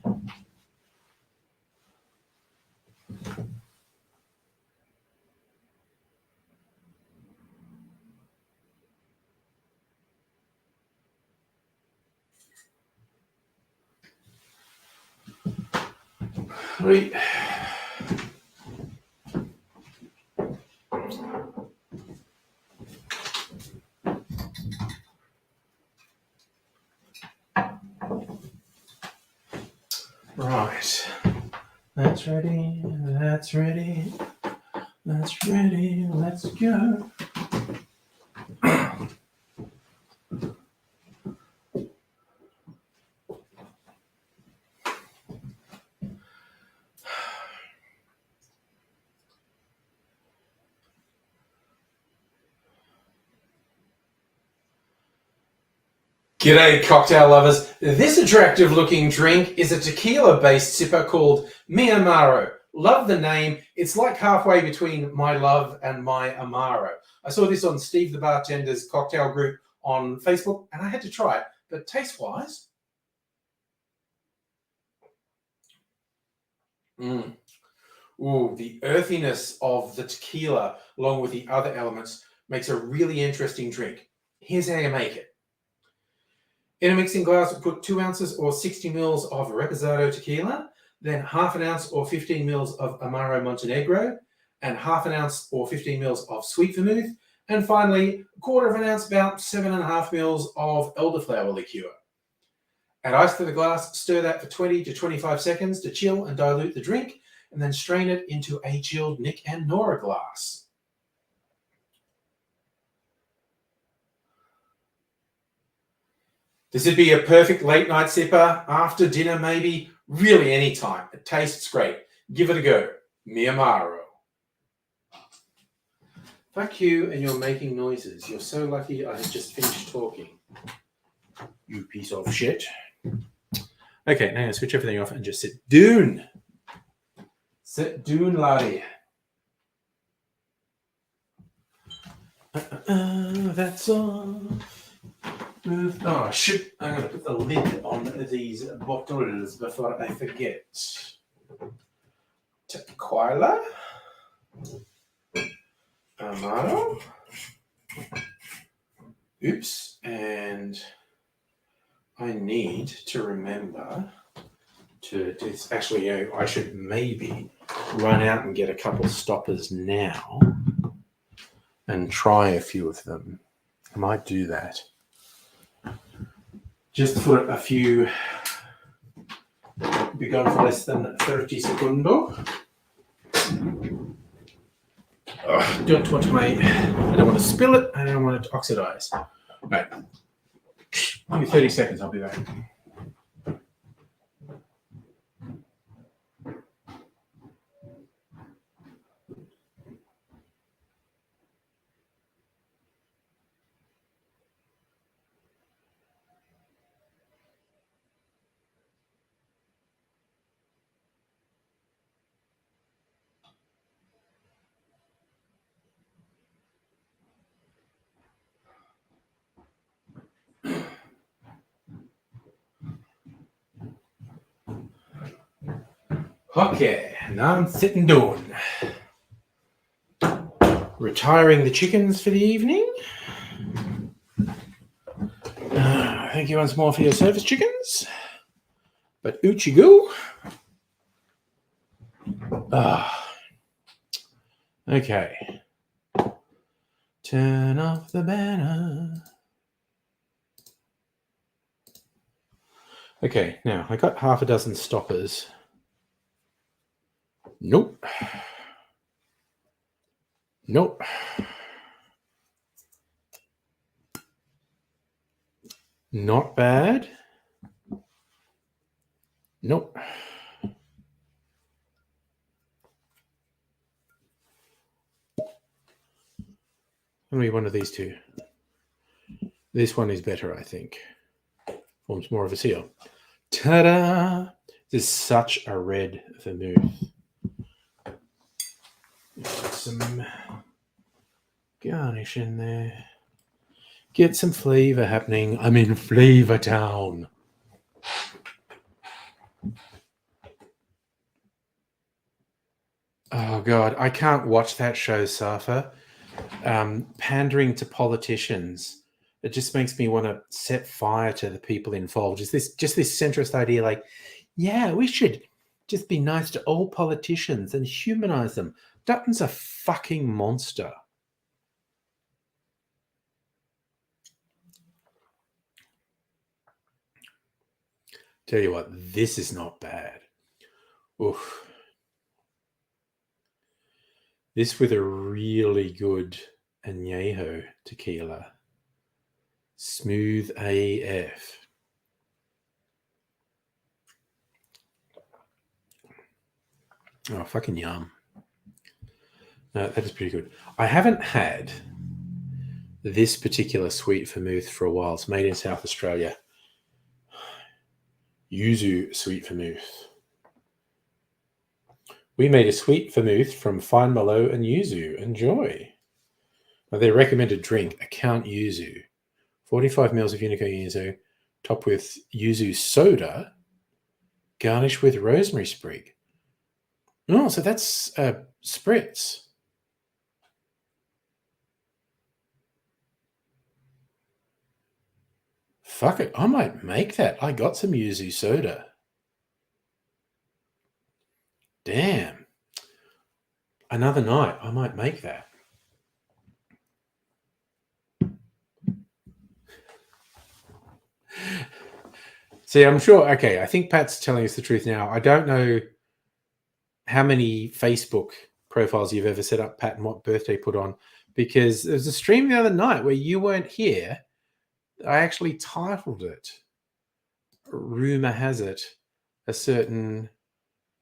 Right. Right. That's ready. That's ready. That's ready. Let's go. G'day, cocktail lovers. This attractive looking drink is a tequila-based sipper called Mi Amaro. Love the name. It's like halfway between my love and my Amaro. I saw this on Steve the Bartender's cocktail group on Facebook and I had to try it. But taste-wise, ooh, the earthiness of the tequila along with the other elements makes a really interesting drink. Here's how you make it. In a mixing glass, put 2 ounces or 60 mils of Reposado tequila, then half an ounce or 15 mils of Amaro Montenegro, and half an ounce or 15 mils of sweet vermouth, and finally, a quarter of an ounce, about 7.5 mils of elderflower liqueur. Add ice to the glass, stir that for 20 to 25 seconds to chill and dilute the drink, and then strain it into a chilled Nick and Nora glass. This would be a perfect late night sipper, after dinner maybe, really any time. It tastes great. Give it a go. Mi Amaro. Fuck you and you're making noises. You're so lucky I have just finished talking. You piece of shit. Okay, now I'm going to switch everything off and just sit down. Sit down, laddie. That's all. Oh shit, I'm going to put the lid on these bottles before I forget. Tequila. Amaro. Oops, and I need to remember to do this. Actually, I should maybe run out and get a couple stoppers now and try a few of them. I might do that. Just for a few, be gone for less than 30 seconds. I don't want to spill it, I don't want it to oxidize. Right. Give me 30 seconds, I'll be back. Okay, now I'm sitting down. Retiring the chickens for the evening. Thank you once more for your service, chickens. But out you go. Okay. Turn off the banner. Okay, now I got half a dozen stoppers. Nope. Nope. Not bad. Nope. Only one of these two. This one is better, I think. Forms more of a seal. Ta-da! This is such a red vermouth. Get some garnish in there. Get some flavor happening. I'm in Flavor Town. Oh, God. I can't watch that show, Safa. Pandering to politicians. It just makes me want to set fire to the people involved. Is this just this centrist idea like, yeah, we should Just be nice to all politicians and humanize them. Dutton's a fucking monster. Tell you what, this is not bad. Oof. This with a really good añejo tequila. Smooth AF. Oh, fucking yum. No, that is pretty good. I haven't had this particular sweet vermouth for a while. It's made in South Australia. Yuzu sweet vermouth. We made a sweet vermouth from fine Merlot and yuzu. Enjoy. Now, their recommended drink, a Count Yuzu. 45 mils of Unico yuzu, topped with yuzu soda, garnished with rosemary sprig. Oh, so that's spritz. Fuck it, I might make that. I got some yuzu soda. Damn. Another night, I might make that. See, I'm sure. Okay, I think Pat's telling us the truth now. I don't know how many Facebook profiles you've ever set up, Pat, and what birthday put on, because there was a stream the other night where you weren't here. I actually titled it, rumor has it, a certain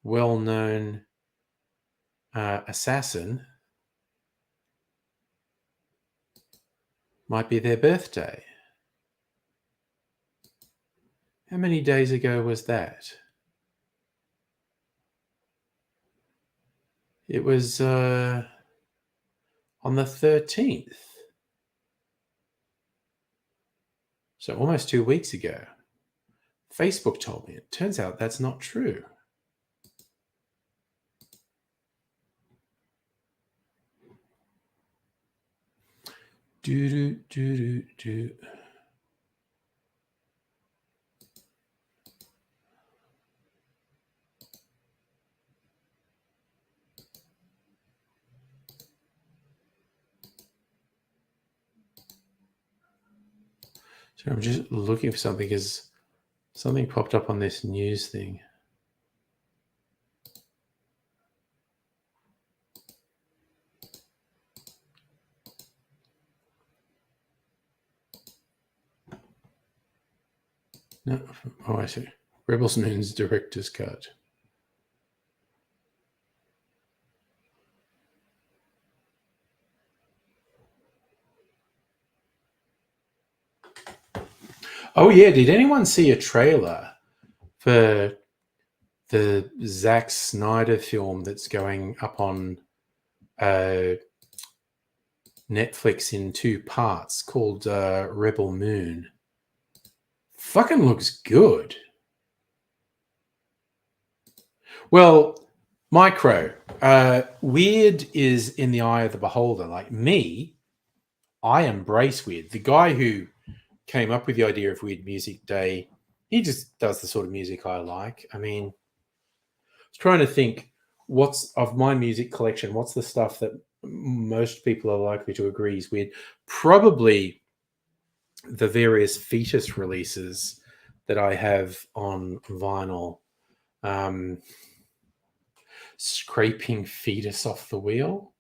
well-known assassin might be their birthday. How many days ago was that? It was on the 13th. So almost 2 weeks ago. Facebook told me. It turns out that's not true. Do. So I'm just looking for something because something popped up on this news thing. No, oh, I see. Rebels Moon's director's cut. Oh yeah, did anyone see a trailer for the Zack Snyder film that's going up on Netflix in 2 parts called Rebel Moon? Fucking looks good. Well, micro. Weird is in the eye of the beholder. Like me, I embrace weird. The guy who came up with the idea of Weird Music Day, he just does the sort of music I like. I mean, I was trying to think what's of my music collection, what's the stuff that most people are likely to agree is weird? Probably the various Fetus releases that I have on vinyl. Scraping Fetus off the wheel.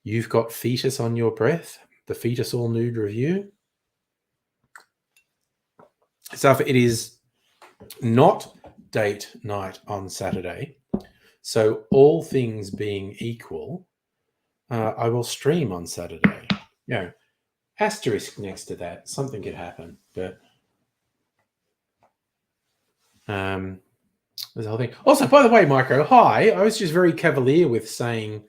You've Got Fetus on Your Breath. The Fetus All Nude Review. So it is not date night on Saturday. So all things being equal, I will stream on Saturday. You know, asterisk next to that. Something could happen, but there's the whole thing. Also, by the way, Micro, hi. I was just very cavalier with saying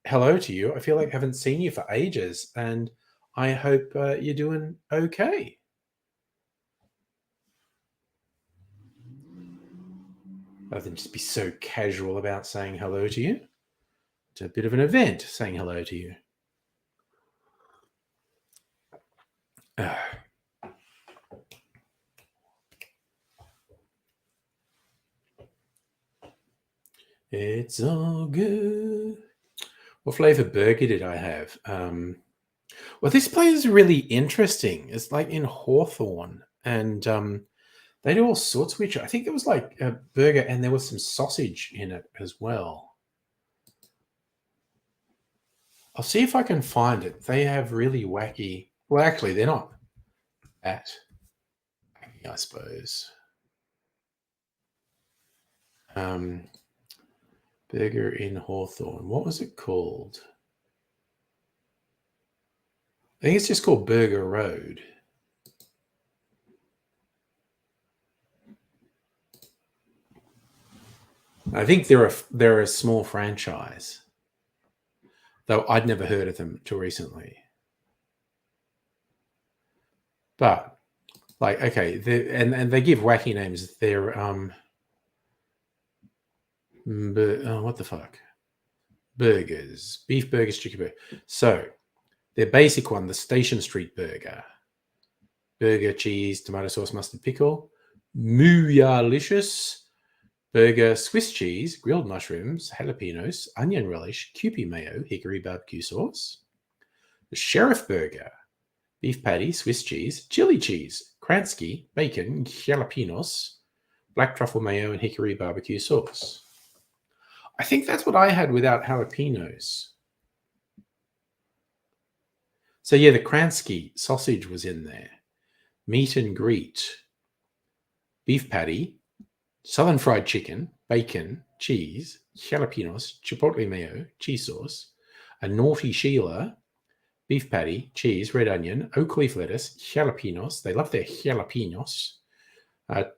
hello to you. I feel like I haven't seen you for ages, and I hope you're doing okay. Rather than just be so casual about saying hello to you. It's a bit of an event saying hello to you. It's all good. What flavor burger did I have? Well, this place is really interesting. It's like in Hawthorne, and they do all sorts of I think it was like a burger, and there was some sausage in it as well. I'll see if I can find it. They have really wacky. Well, actually, they're not that wacky, I suppose. Burger in Hawthorne. What was it called? I think it's just called Burger Road. I think they're a small franchise, though I'd never heard of them till recently. But like, okay, and they give wacky names. They're what the fuck? Burgers, beef burgers, chicken burger. So their basic one, the Station Street burger, burger, cheese, tomato sauce, mustard, pickle, Mooyalicious burger, Swiss cheese, grilled mushrooms, jalapenos, onion relish, Kewpie mayo, hickory barbecue sauce. The Sheriff burger, beef patty, Swiss cheese, chili cheese, Kransky, bacon, jalapenos, black truffle mayo, and hickory barbecue sauce. I think that's what I had without jalapenos. So yeah, the Kransky sausage was in there. Meet and greet, beef patty, southern fried chicken, bacon, cheese, jalapenos, chipotle mayo, cheese sauce, a naughty Sheila, beef patty, cheese, red onion, oak leaf lettuce, jalapenos. They love their jalapenos.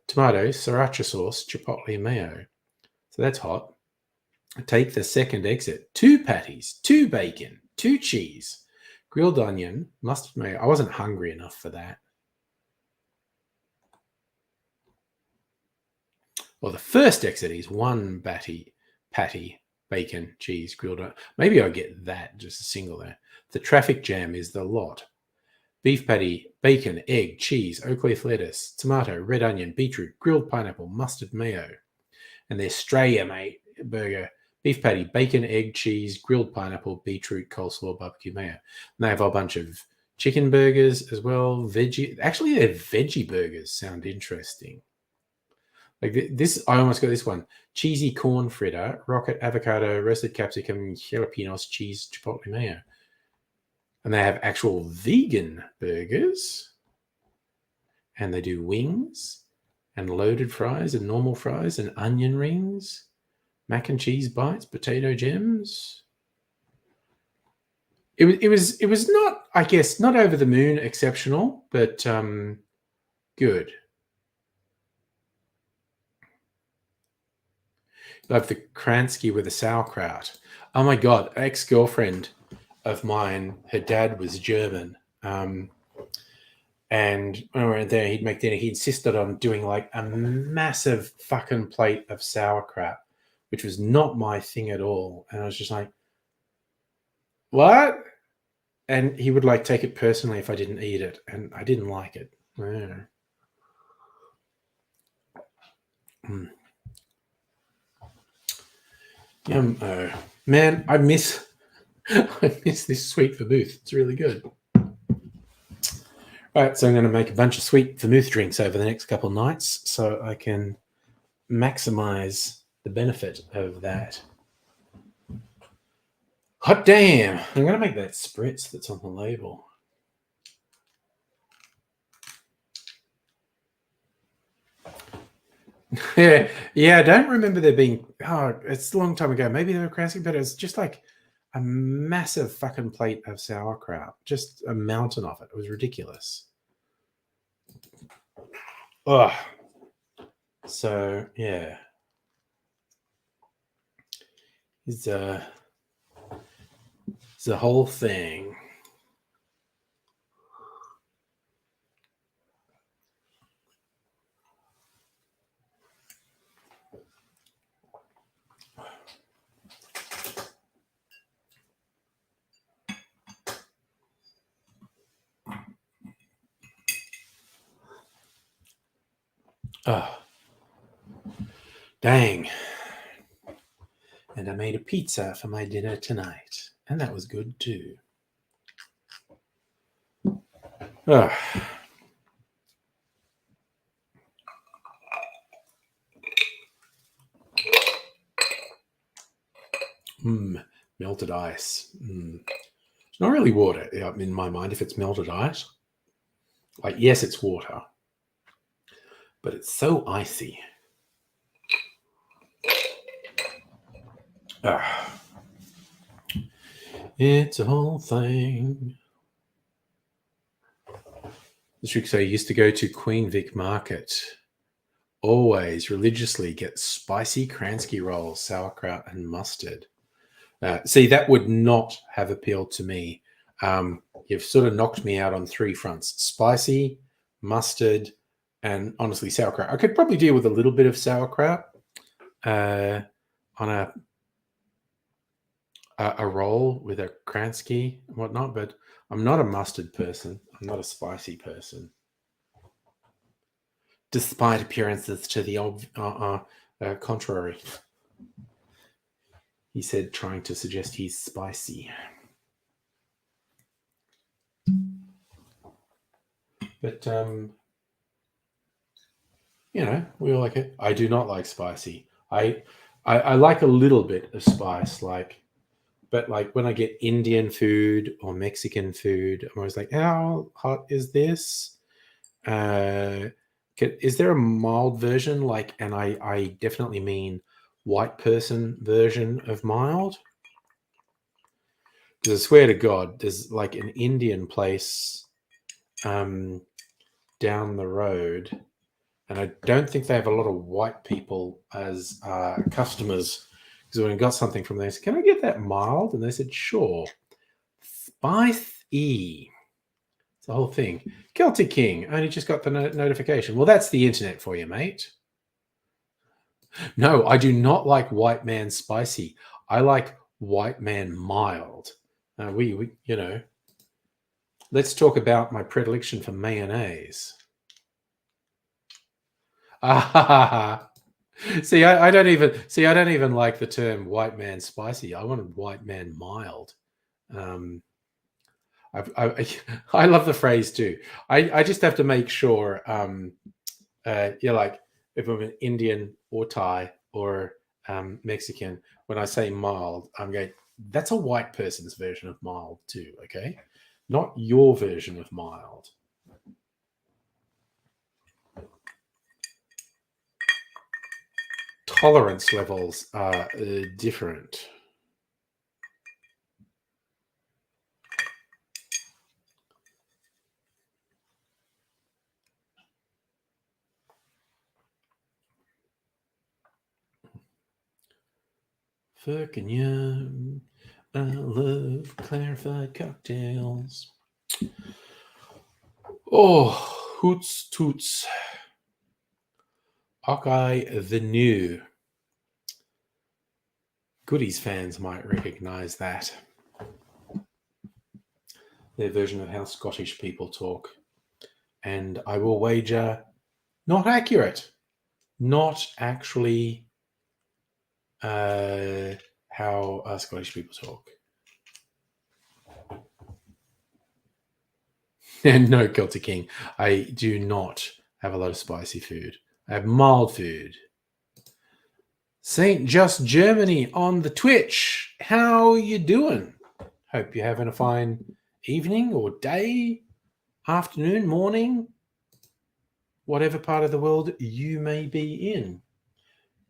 Tomato, sriracha sauce, chipotle mayo. So that's hot. Take the second exit. 2 patties, 2 bacon, 2 cheese, grilled onion, mustard mayo. I wasn't hungry enough for that. Well, the first exit is 1 patty, bacon, cheese, grilled onion. Maybe I'll get that, just a single there. The traffic jam is the lot. Beef patty, bacon, egg, cheese, oak leaf lettuce, tomato, red onion, beetroot, grilled pineapple, mustard mayo. And the Australia, mate, burger. Beef patty, bacon, egg, cheese, grilled pineapple, beetroot, coleslaw, barbecue mayo. And they have a bunch of chicken burgers as well. Veggie. Actually, their veggie burgers sound interesting. Like this, I almost got this one. Cheesy corn fritter, rocket avocado, roasted capsicum, jalapenos, cheese, chipotle mayo. And they have actual vegan burgers. And they do wings and loaded fries and normal fries and onion rings. Mac and cheese bites, potato gems. It was not, I guess, not over the moon exceptional, but good. Love the Kransky with the sauerkraut. Oh my god, ex-girlfriend of mine, her dad was German. And when we were there, he'd make dinner. He insisted on doing like a massive fucking plate of sauerkraut, which was not my thing at all. And I was just like, what? And he would like take it personally if I didn't eat it. And I didn't like it. Yeah. Man, I miss this sweet vermouth. It's really good. All right, so I'm going to make a bunch of sweet vermouth drinks over the next couple of nights so I can maximize the benefit of that. Hot damn! I'm going to make that spritz that's on the label. yeah, I don't remember there being. Oh, it's a long time ago. Maybe they were Kransky, but it was just like a massive fucking plate of sauerkraut, just a mountain of it. It was ridiculous. Oh, so yeah, it's the whole thing. Oh, dang. And I made a pizza for my dinner tonight. And that was good too. Oh. Melted ice. It's not really water in my mind if it's melted ice. Like, yes, it's water, but it's so icy. It's a whole thing. The trick, I used to go to Queen Vic Market. Always religiously get spicy Kransky rolls, sauerkraut, and mustard. See, that would not have appealed to me. You've sort of knocked me out on three fronts: spicy, mustard, and honestly, sauerkraut. I could probably deal with a little bit of sauerkraut on a roll with a Kransky and whatnot, but I'm not a mustard person. I'm not a spicy person. Despite appearances to the contrary. He said, trying to suggest he's spicy. But, we all like it. I do not like spicy. I like a little bit of spice, but when I get Indian food or Mexican food, I'm always like, how hot is this? Is there a mild version? And I definitely mean white person version of mild. Because I swear to God, there's an Indian place down the road, and I don't think they have a lot of white people as customers. Because when I got something from there, I said, "Can I get that mild?" And they said, "Sure." Spicy. It's the whole thing. Celtic King, only just got the notification. Well, that's the internet for you, mate. No, I do not like white man spicy. I like white man mild. We let's talk about my predilection for mayonnaise. See, I don't even like the term white man spicy. I wanted white man mild. I love the phrase too. I just have to make sure if I'm an Indian or Thai or Mexican, when I say mild, I'm going, that's a white person's version of mild too, okay? Not your version of mild. Tolerance levels are different. Fucking yum. I love clarified cocktails. Oh, hoots toots. Hawkeye the New. Goodies fans might recognize that. Their version of how Scottish people talk. And I will wager, not accurate. Not actually how Scottish people talk. And no, Celtic King, I do not have a lot of spicy food. I have mild food. Saint Just Germany on the Twitch. How you doing? Hope you're having a fine evening or day, afternoon, morning, whatever part of the world you may be in.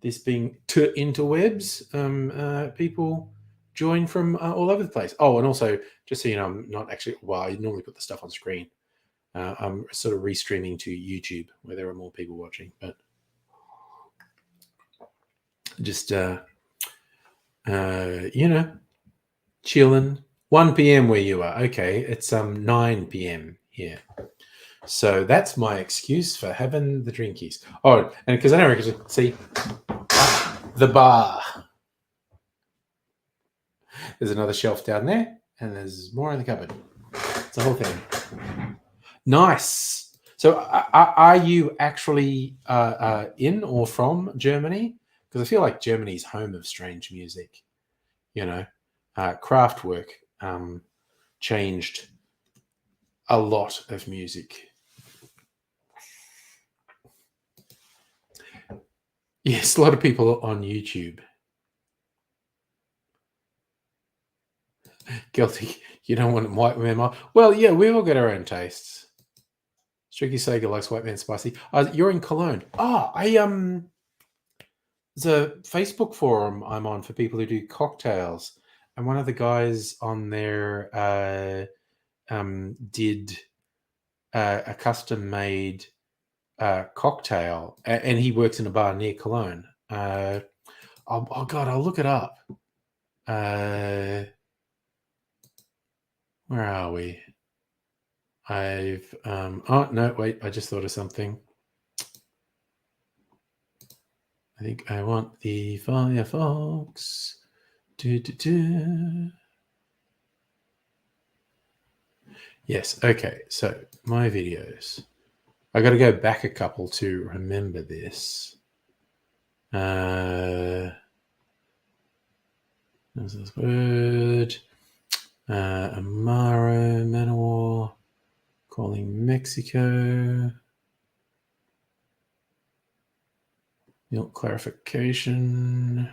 This being interwebs, people join from all over the place. Oh, and also, just so you know, I'm not actually, I normally put the stuff on screen. I'm sort of restreaming to YouTube where there are more people watching, but just, chilling. 1 p.m. where you are. Okay, it's 9 p.m. here. So that's my excuse for having the drinkies. Oh, and because I don't reckon, see, the bar. There's another shelf down there, and there's more in the cupboard. It's the whole thing. Nice. So are you actually in or from Germany? because I feel like Germany's home of strange music. You know, Kraftwerk changed a lot of music. Yes, a lot of people on YouTube. Guilty. You don't want white man. Well, yeah, we all get our own tastes. Streaky Sega likes white man spicy. You're in Cologne. There's a Facebook forum I'm on for people who do cocktails, and one of the guys on there did a custom made cocktail, and he works in a bar near Cologne. Oh God, I'll look it up. Where are we? Oh no, wait! I just thought of something. I think I want the Firefox. Yes. Okay. So my videos. I got to go back a couple to remember this. This is word. Amaro, Manowar, calling Mexico. Milk clarification.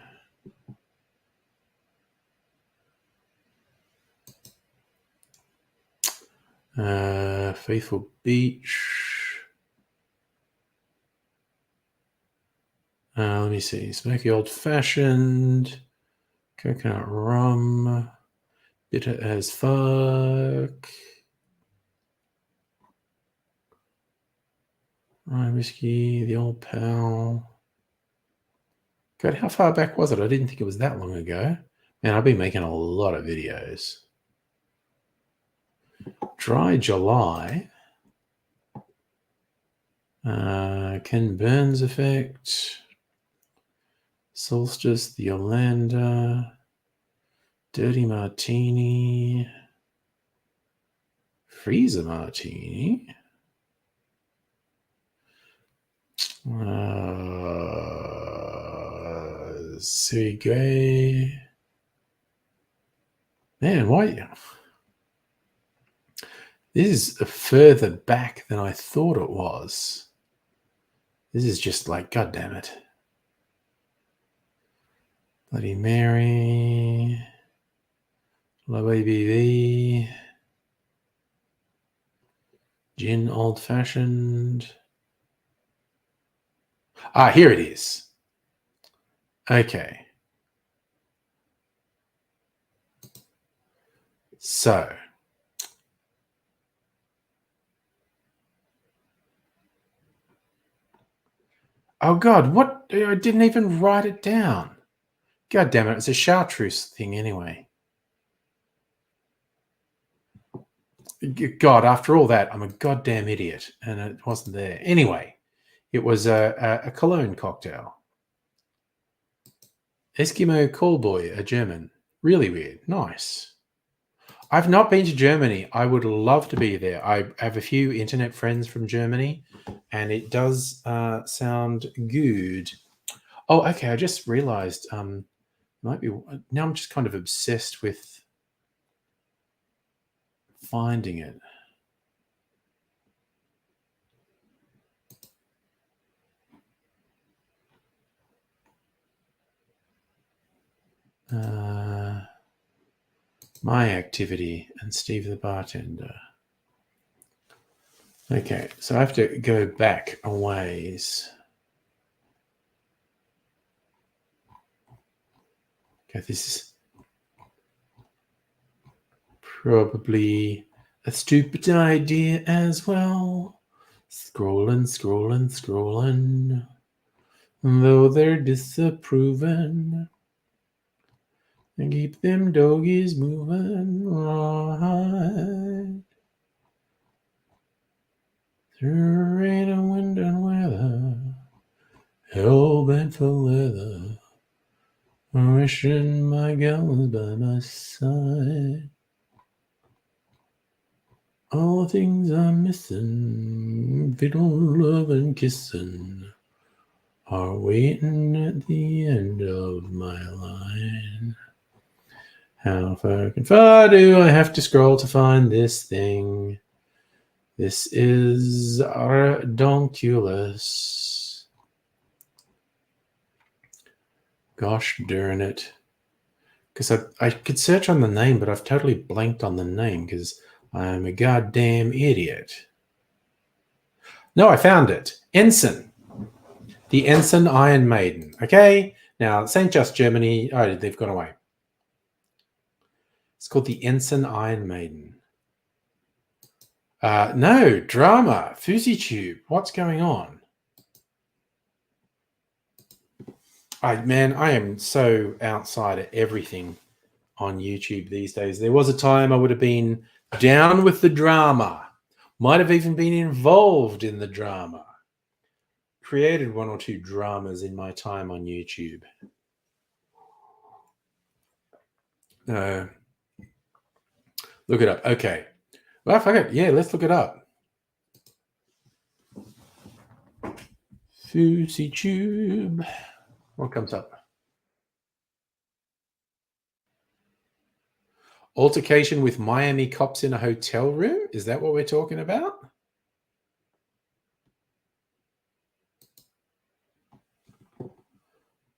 Faithful Beach. Let me see. Smoky Old Fashioned. Coconut rum. Bitter as fuck. Rye whiskey. The Old Pal. God, how far back was it? I didn't think it was that long ago. Man, I've been making a lot of videos. Dry July. Ken Burns effect. Solstice, the Yolanda. Dirty Martini. Freezer Martini. Sergey. Man, why? This is further back than I thought it was. This is just like, God damn it. Bloody Mary. Low ABV. Gin Old Fashioned. Here it is. Okay. So. Oh, God, what? I didn't even write it down. God damn it. It's a chartreuse thing anyway. God, after all that, I'm a goddamn idiot. And it wasn't there. Anyway, it was a cologne cocktail. Eskimo Callboy, a German. Really weird. Nice. I've not been to Germany. I would love to be there. I have a few internet friends from Germany, and it does sound good. Oh, okay. I just realized might be now I'm just kind of obsessed with finding it. My activity and Steve the bartender. Okay, so I have to go back a ways. Okay, this is probably a stupid idea as well. Scrolling. Though they're disapproving. And keep them doggies moving right. Through rain and wind and weather. Hell bent for leather. Wishing my gal was by my side. All the things I'm missing, fiddle, love, and kissing. are waiting at the end of my line. How fucking far do I have to scroll to find this thing? This is Ardonculus. Gosh darn it. Because I could search on the name, but I've totally blanked on the name because I'm a goddamn idiot. No, I found it. Ensign. The Ensign Iron Maiden. Okay? Now, this ain't just Germany. Oh, they've gone away. It's called the Ensign Iron Maiden. No, drama. FusiTube. What's going on? I am so outside of everything on YouTube these days. There was a time I would have been down with the drama. Might have even been involved in the drama. Created one or two dramas in my time on YouTube. Look it up. Okay. Well, fuck it. Yeah, let's look it up. FusiTube. What comes up? Altercation with Miami cops in a hotel room? Is that what we're talking about?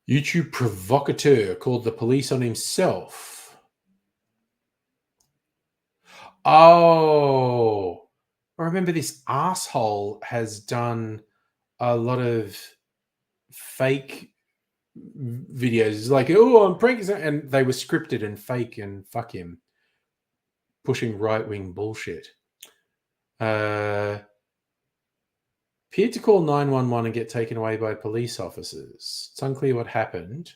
YouTube provocateur called the police on himself. Oh, I remember this asshole has done a lot of fake videos. It's like, oh, I'm pranking, and they were scripted and fake and fuck him. Pushing right-wing bullshit. Appeared to call 911 and get taken away by police officers. It's unclear what happened.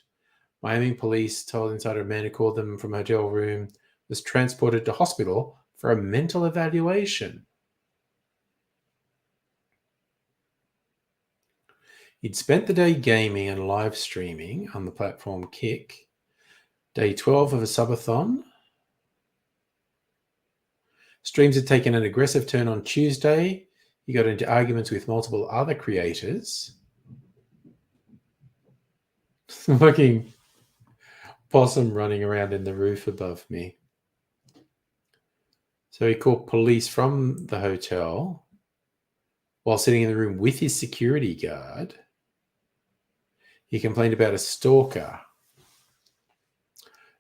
Miami police told Insider a man who called them from a hotel room was transported to hospital for a mental evaluation. He'd spent the day gaming and live streaming on the platform Kick. Day 12 of a subathon. Streams had taken an aggressive turn on Tuesday. He got into arguments with multiple other creators. Fucking possum running around in the roof above me. So he called police from the hotel while sitting in the room with his security guard. He complained about a stalker.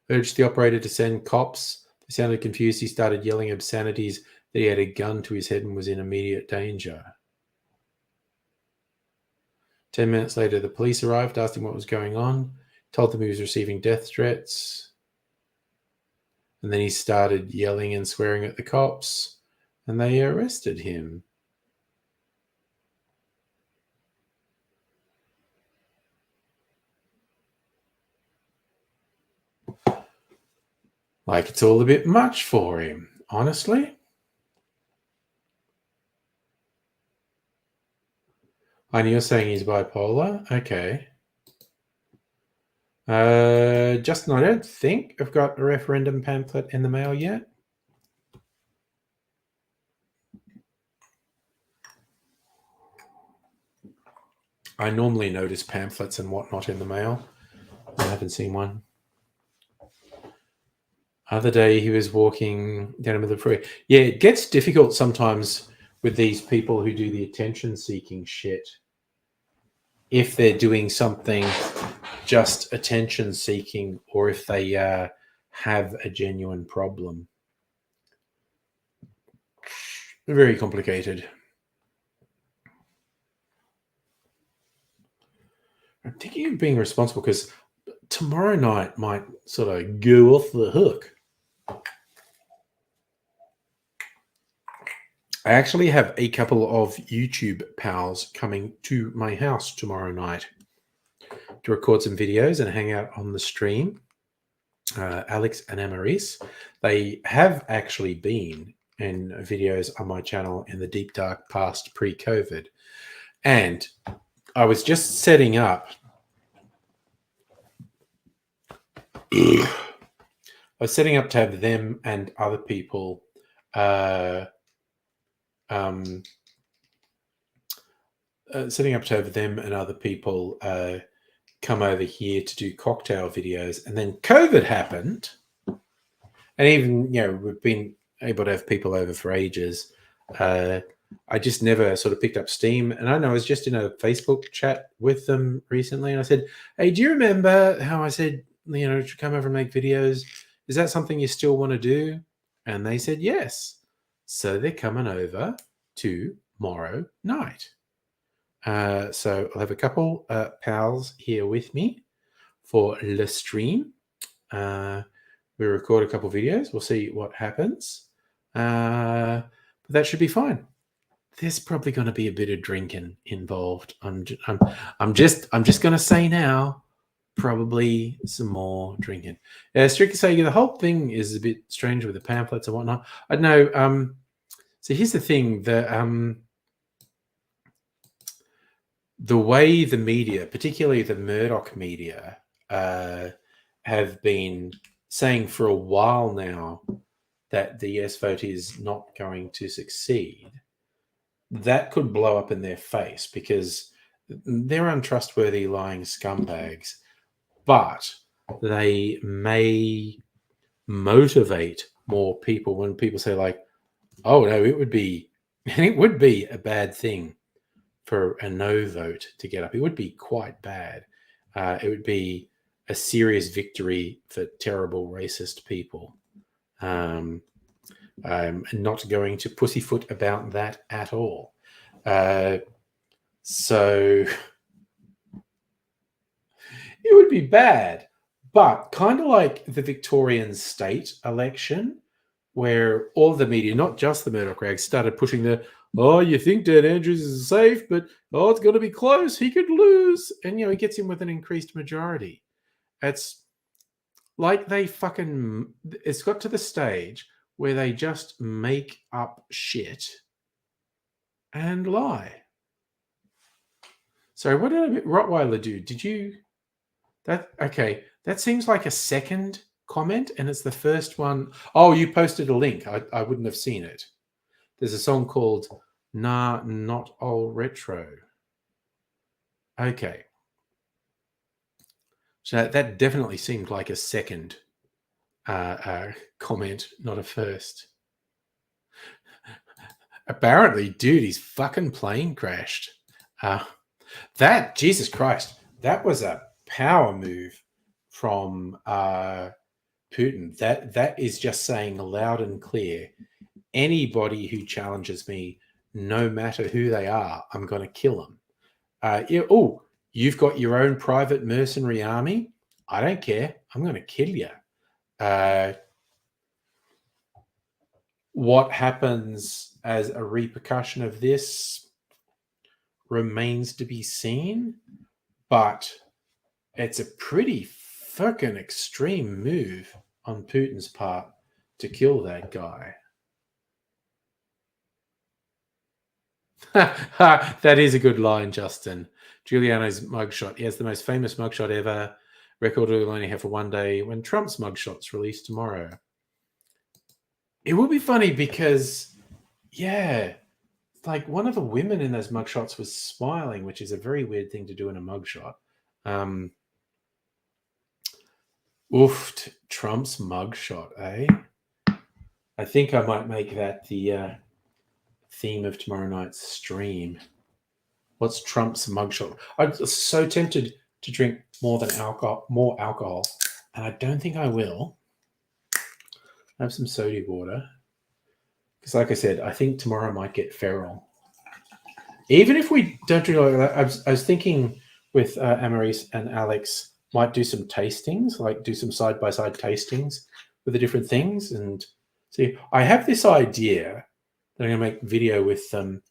Urged the operator to send cops. They sounded confused. He started yelling obscenities that he had a gun to his head and was in immediate danger. 10 minutes later, the police arrived, asked him what was going on, told them he was receiving death threats. And then he started yelling and swearing at the cops, and they arrested him. Like it's all a bit much for him, honestly. And you're saying he's bipolar? Okay. Justin, I don't think I've got a referendum pamphlet in the mail yet. I normally notice pamphlets and whatnot in the mail. I haven't seen one. Other day he was walking down the middle of the freeway. Yeah, it gets difficult sometimes with these people who do the attention-seeking shit. If they're doing something just attention-seeking or if they have a genuine problem. Very complicated. I'm thinking of being responsible because tomorrow night might sort of go off the hook. I actually have a couple of YouTube pals coming to my house tomorrow night to record some videos and hang out on the stream. Alex and Amaris. They have actually been in videos on my channel in the deep dark past pre-COVID. And I was just setting up. I was setting up to have them and other people setting up to have them and other people come over here to do cocktail videos, and then COVID happened, and even we've been able to have people over for ages. I just never sort of picked up steam. And I know I was just in a Facebook chat with them recently, and I said, "Hey, do you remember how I said to come over and make videos? Is that something you still want to do?" And they said yes. So they're coming over tomorrow night. So I'll have a couple pals here with me for the stream. We record a couple videos. We'll see what happens. But that should be fine. There's probably going to be a bit of drinking involved. I'm just going to say now, probably some more drinking. Strictly saying the whole thing is a bit strange with the pamphlets and whatnot. I don't know. So here's the thing: the way the media, particularly the Murdoch media, have been saying for a while now that the yes vote is not going to succeed, that could blow up in their face because they're untrustworthy, lying scumbags, but they may motivate more people when people say like, oh no, it would be a bad thing for a no vote to get up. It would be quite bad. It would be a serious victory for terrible racist people. I'm not going to pussyfoot about that at all. So it would be bad, but kind of like the Victorian state election, where all the media, not just the Murdoch rags, started pushing you think Dan Andrews is safe, but it's going to be close. He could lose. And, he gets in with an increased majority. It's like it's got to the stage where they just make up shit and lie. Sorry, what did Rottweiler do? Did you... Okay, that seems like a second comment, and it's the first one. Oh, you posted a link. I wouldn't have seen it. There's a song called Nah, Not All Retro. Okay. So that definitely seemed like a second comment, not a first. Apparently, dude, his fucking plane crashed. Jesus Christ, that was a power move from Putin. That is just saying loud and clear, anybody who challenges me, no matter who they are, I'm going to kill them. You've got your own private mercenary army? I don't care. I'm going to kill you. What happens as a repercussion of this remains to be seen, but it's a pretty fucking extreme move on Putin's part to kill that guy. That is a good line, Justin. Giuliano's mugshot. He has the most famous mugshot ever. Record will only have for one day when Trump's mugshot's released tomorrow. It will be funny because, like one of the women in those mugshots was smiling, which is a very weird thing to do in a mugshot. Trump's mugshot, eh? I think I might make that the theme of tomorrow night's stream. What's Trump's mugshot? I'm so tempted to drink more alcohol, and I don't think I will. I have some soda water. Because like I said, I think tomorrow might get feral. Even if we don't drink like that, I was thinking with Amaris and Alex might do some tastings, like do some side-by-side tastings with the different things. And see, I have this idea that I'm going to make video with them,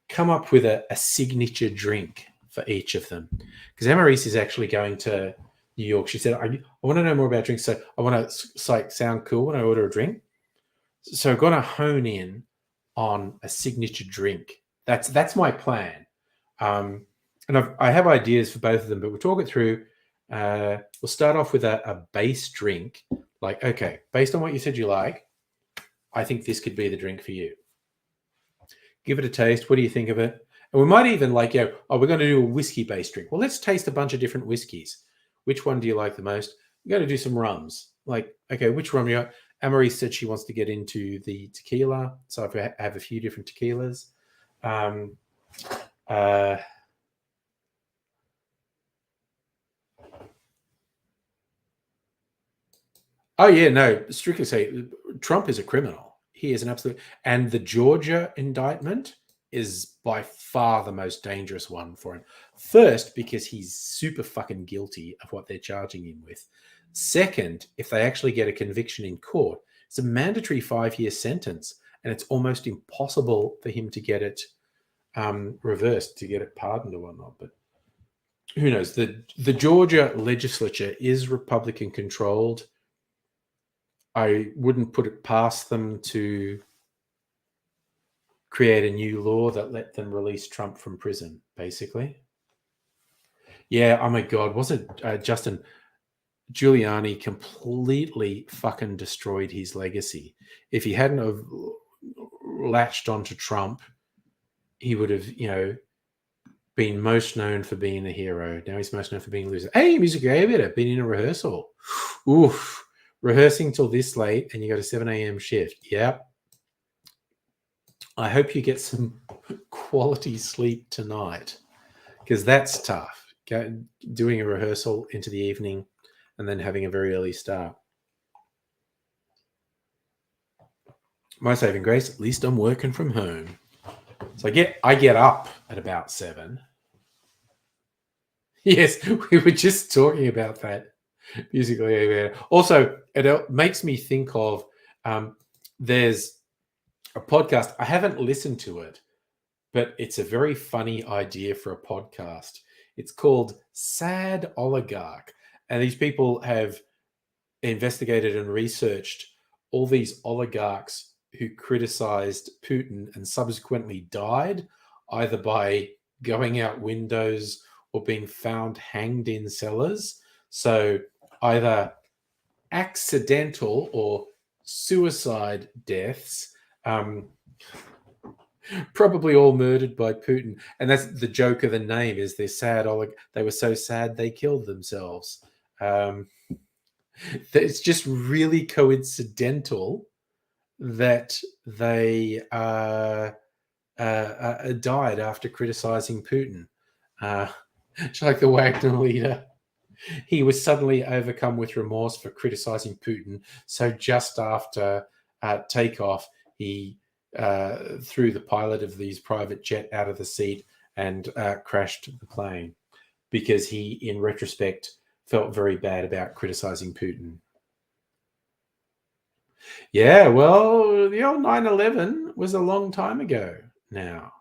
come up with a signature drink for each of them. Because Amaris is actually going to New York. She said, I want to know more about drinks. So I want to sound cool when I order a drink. So I've got to hone in on a signature drink. That's my plan. And I have ideas for both of them, but we'll talk it through. We'll start off with a base drink. Like, okay, based on what you said you like, I think this could be the drink for you. Give it a taste. What do you think of it? And we might even like, we're going to do a whiskey-based drink. Well, let's taste a bunch of different whiskeys. Which one do you like the most? We're going to do some rums. Like, okay, which rum you got? Amarie said she wants to get into the tequila. So I have a few different tequilas. Oh, yeah, no, strictly say Trump is a criminal. He is an absolute. And the Georgia indictment is by far the most dangerous one for him. First, because he's super fucking guilty of what they're charging him with. Second, if they actually get a conviction in court, it's a mandatory 5-year sentence, and it's almost impossible for him to get it reversed, to get it pardoned or whatnot. But who knows? The Georgia legislature is Republican controlled. I wouldn't put it past them to create a new law that let them release Trump from prison, basically. Yeah, oh my God, was it Justin? Giuliani completely fucking destroyed his legacy. If he hadn't have latched onto Trump, he would have, been most known for being a hero. Now he's most known for being a loser. Hey, Music Aviator, been in a rehearsal. Oof. Rehearsing till this late and you got a 7 a.m. shift. Yep. I hope you get some quality sleep tonight, because that's tough. Doing a rehearsal into the evening and then having a very early start. My saving grace, at least I'm working from home. So I get up at about 7. Yes, we were just talking about that. Musically. Also, it makes me think of there's a podcast. I haven't listened to it, but it's a very funny idea for a podcast. It's called Sad Oligarch. And these people have investigated and researched all these oligarchs who criticized Putin and subsequently died, either by going out windows or being found hanged in cellars. So either accidental or suicide deaths, probably all murdered by Putin. And that's the joke of the name, is they're sad. They were so sad they killed themselves. It's just really coincidental that they died after criticizing Putin. It's like the Wagner leader. He was suddenly overcome with remorse for criticizing Putin. So just after takeoff, he threw the pilot of his private jet out of the seat and crashed the plane, because he, in retrospect, felt very bad about criticizing Putin. Yeah, well, the old 9/11 was a long time ago now.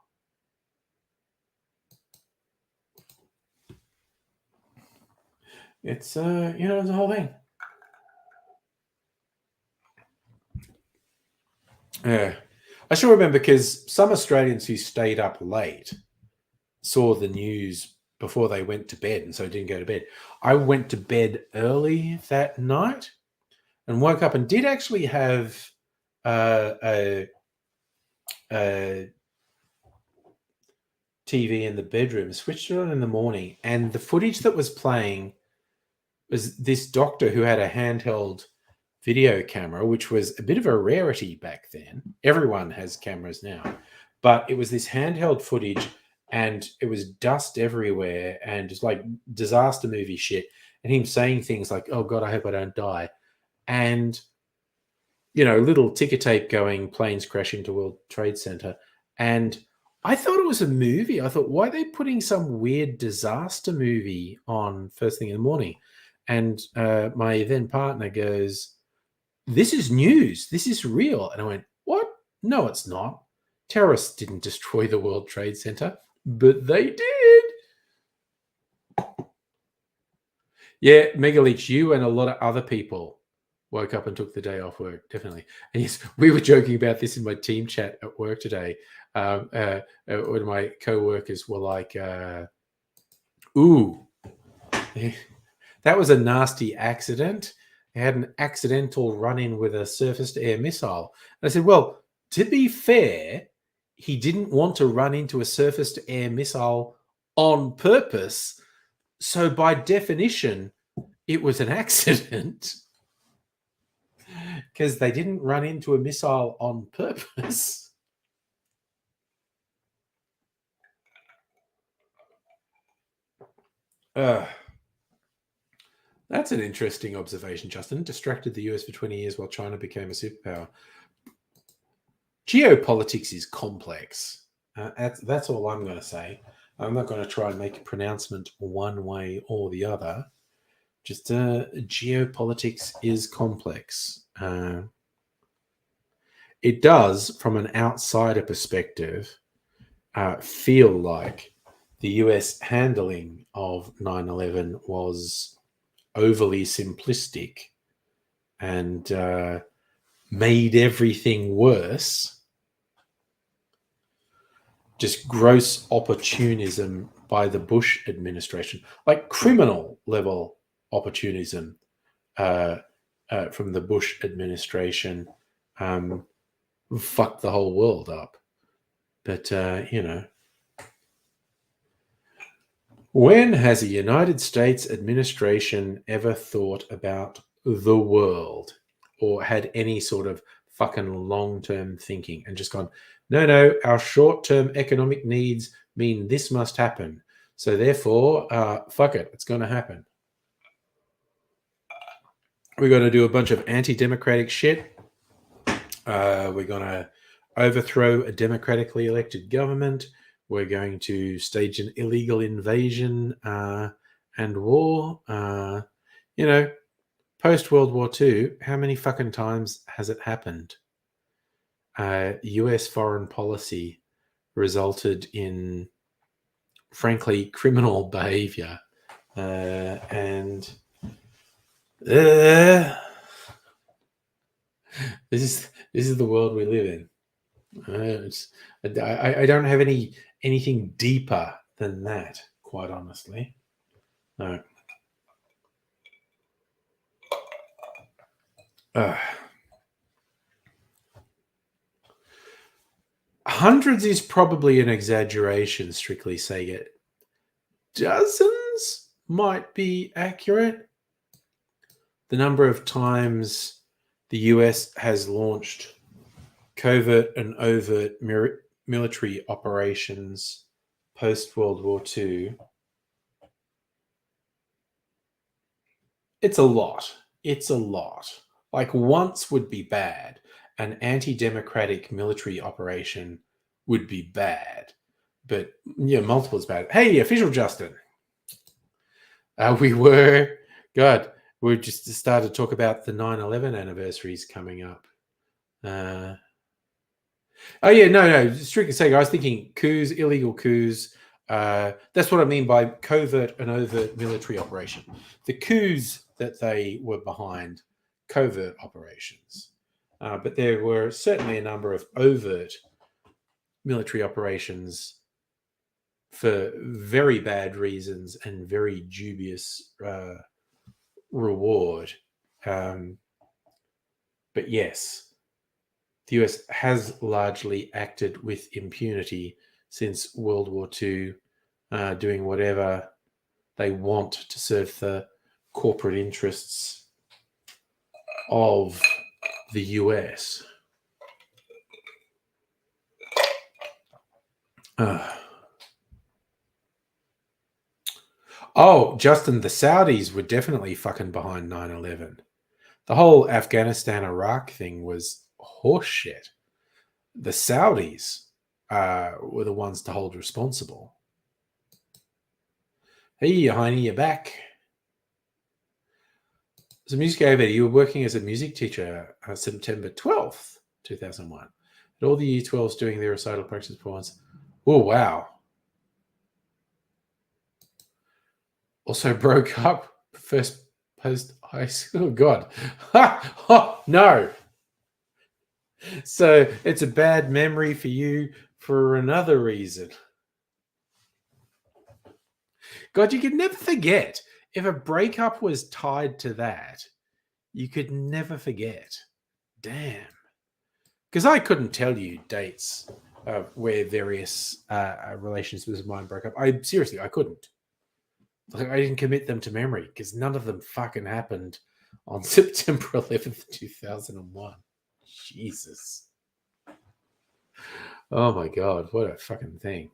It's, it's a whole thing. Yeah. I still remember, because some Australians who stayed up late saw the news before they went to bed, and so didn't go to bed. I went to bed early that night and woke up and did actually have a TV in the bedroom, switched it on in the morning, and the footage that was playing was this doctor who had a handheld video camera, which was a bit of a rarity back then. Everyone has cameras now, but it was this handheld footage, and it was dust everywhere and just like disaster movie shit. And him saying things like, "Oh God, I hope I don't die." And, little ticker tape going, planes crash into World Trade Center. And I thought it was a movie. I thought, why are they putting some weird disaster movie on first thing in the morning? And my then partner goes, "This is news. This is real." And I went, "What? No, it's not. Terrorists didn't destroy the World Trade Center." But they did. Yeah, Mega Leech, you and a lot of other people woke up and took the day off work, definitely. And yes, we were joking about this in my team chat at work today. One of my co-workers were like, "Ooh, that was a nasty accident. They had an accidental run-in with a surface-to-air missile." And I said, "Well, to be fair, he didn't want to run into a surface-to-air missile on purpose. So by definition, it was an accident because they didn't run into a missile on purpose. That's an interesting observation, Justin. Distracted the US for 20 years while China became a superpower. Geopolitics is complex. That's all I'm going to say. I'm not going to try and make a pronouncement one way or the other. Just geopolitics is complex. It does, from an outsider perspective, feel like the US handling of 9/11 was overly simplistic and made everything worse. Just gross opportunism by the Bush administration, like criminal level opportunism from the Bush administration, fucked the whole world up. But, when has a United States administration ever thought about the world or had any sort of fucking long-term thinking and just gone, no, our short-term economic needs mean this must happen. So therefore, fuck it, it's going to happen. We're going to do a bunch of anti-democratic shit. We're going to overthrow a democratically elected government. We're going to stage an illegal invasion and war. Post-World War II, how many fucking times has it happened? US foreign policy resulted in, frankly, criminal behavior. This is the world we live in. I don't have anything deeper than that, quite honestly. No. Hundreds is probably an exaggeration, strictly saying it. Dozens might be accurate. The number of times the US has launched covert and overt military operations post-World War II. It's a lot. Like, once would be bad. An anti-democratic military operation would be bad. But, multiple is bad. Hey, official Justin. We just started to talk about the 9/11 anniversaries coming up. No. Strictly saying, I was thinking coups, illegal coups. That's what I mean by covert and overt military operation. The coups that they were behind, covert operations. But there were certainly a number of overt military operations for very bad reasons and very dubious reward. But yes, the US has largely acted with impunity since World War II, doing whatever they want to serve the corporate interests of the US. Justin, the Saudis were definitely fucking behind 9/11. The whole Afghanistan-Iraq thing was horseshit. The Saudis were the ones to hold responsible. Hey, Heine, you're back. So, Music Over, you were working as a music teacher September 12th, 2001. And all the Year 12s doing their recital practice performance. Oh, wow. Also broke up first post high school. Oh, God. Oh, no. So it's a bad memory for you for another reason. God, you could never forget. If a breakup was tied to that, you could never forget. Damn. Because I couldn't tell you dates where various relationships of mine broke up. I couldn't. Like, I didn't commit them to memory because none of them fucking happened on September 11th, 2001. Jesus. Oh my God, what a fucking thing.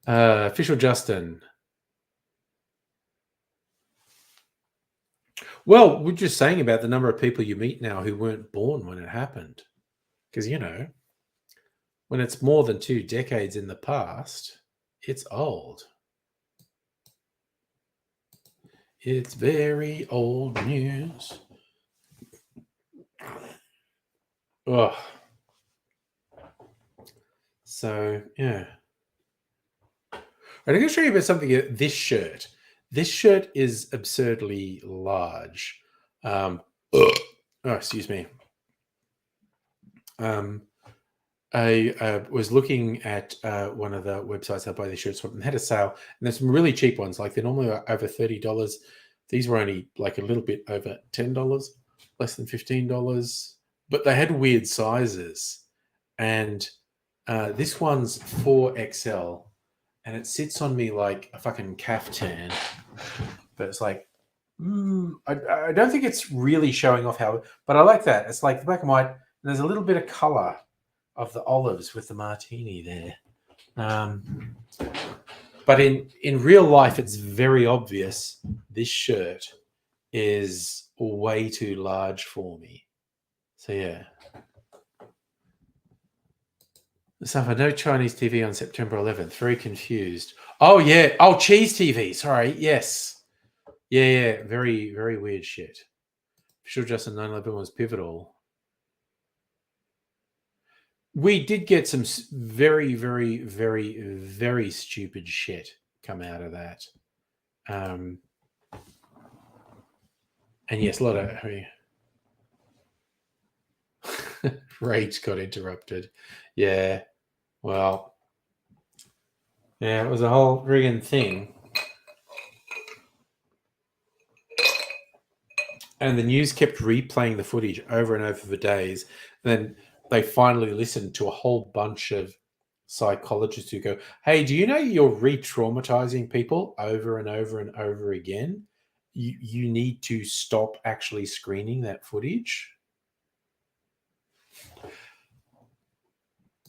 Official Justin. Well, we're just saying about the number of people you meet now who weren't born when it happened. Because, when it's more than 2 decades in the past, it's old. It's very old news. Oh. So, yeah. I'm going to show you about something. This shirt. This shirt is absurdly large. Excuse me. I was looking at one of the websites I buy the shirts from, and had a sale. And there's some really cheap ones. Like, they're normally over $30. These were only like a little bit over $10, less than $15. But they had weird sizes. And this one's 4XL. And it sits on me like a fucking caftan. But it's like, I don't think it's really showing off how, but I like that. It's like the black and white, and there's a little bit of color of the olives with the martini there. But in real life, it's very obvious this shirt is way too large for me. So, yeah. Suffer no Chinese TV on September 11th. Very confused. Oh, yeah. Oh, cheese TV. Sorry. Yes. Yeah. Very, very weird shit. Official Justin 9/11 was pivotal. We did get some very, very, very, very stupid shit come out of that. And yes, a lot of rage got interrupted. Yeah. Well, yeah, it was a whole friggin' thing. And the news kept replaying the footage over and over for days. And then they finally listened to a whole bunch of psychologists who go, hey, do you know you're re-traumatizing people over and over and over again? You need to stop actually screening that footage.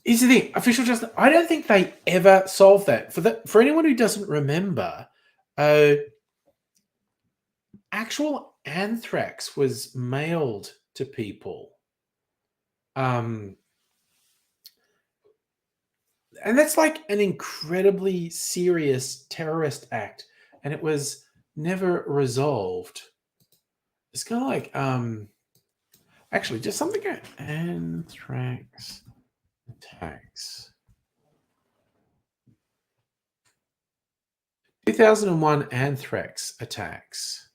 Is the thing, official justice, I don't think they ever solved that. For anyone who doesn't remember, actual anthrax was mailed to people. And that's like an incredibly serious terrorist act, and it was never resolved. It's kind of like, actually, just something like anthrax attacks. 2001 anthrax attacks.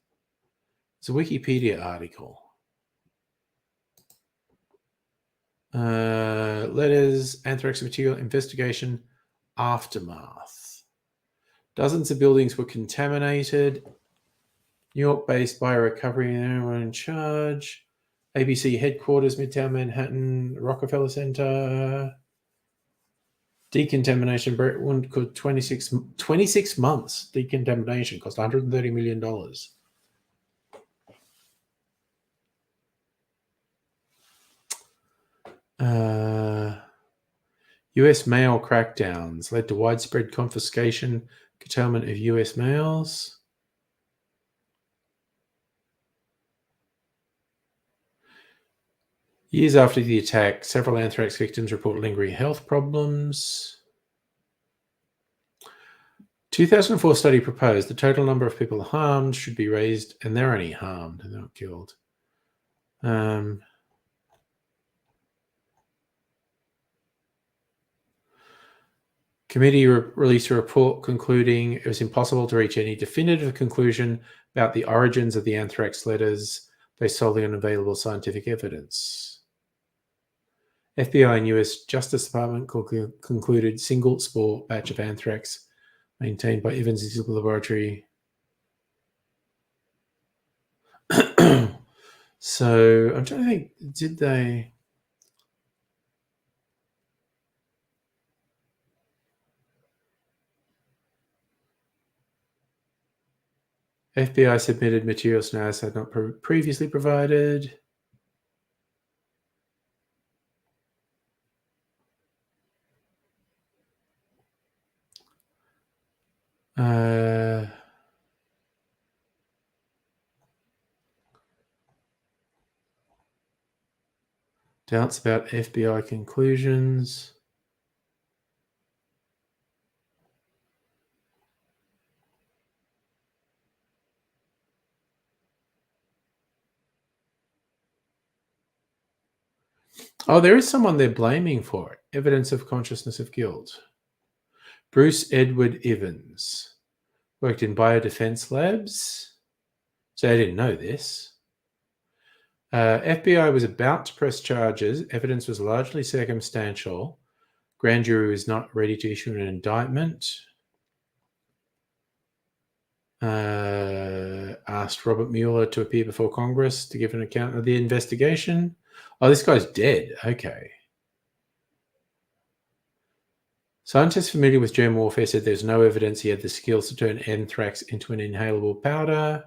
It's a Wikipedia article. Letters, anthrax material, investigation, aftermath. Dozens of buildings were contaminated. New York-based biorecovery and everyone in charge. ABC headquarters, Midtown Manhattan, Rockefeller Center. Decontamination, Brentwood could 26 months. Decontamination cost $130 million. U.S. mail crackdowns led to widespread confiscation, curtailment of U.S. mails. Years after the attack, several anthrax victims report lingering health problems. 2004 study proposed the total number of people harmed should be raised, and they're only harmed, they're not killed. Committee released a report concluding it was impossible to reach any definitive conclusion about the origins of the anthrax letters based solely on available scientific evidence. FBI and U.S. Justice Department concluded single spore batch of anthrax maintained by Evans Institute Laboratory. So I'm trying to think, did they... FBI submitted materials NAS had not previously provided. Doubts about FBI conclusions. Oh, there is someone they're blaming for it. Evidence of consciousness of guilt. Bruce Edward Evans worked in biodefense labs. So I didn't know this. FBI was about to press charges. Evidence was largely circumstantial. Grand jury was not ready to issue an indictment. Asked Robert Mueller to appear before Congress to give an account of the investigation. Oh, this guy's dead. Okay. Scientists familiar with germ warfare said there's no evidence he had the skills to turn anthrax into an inhalable powder.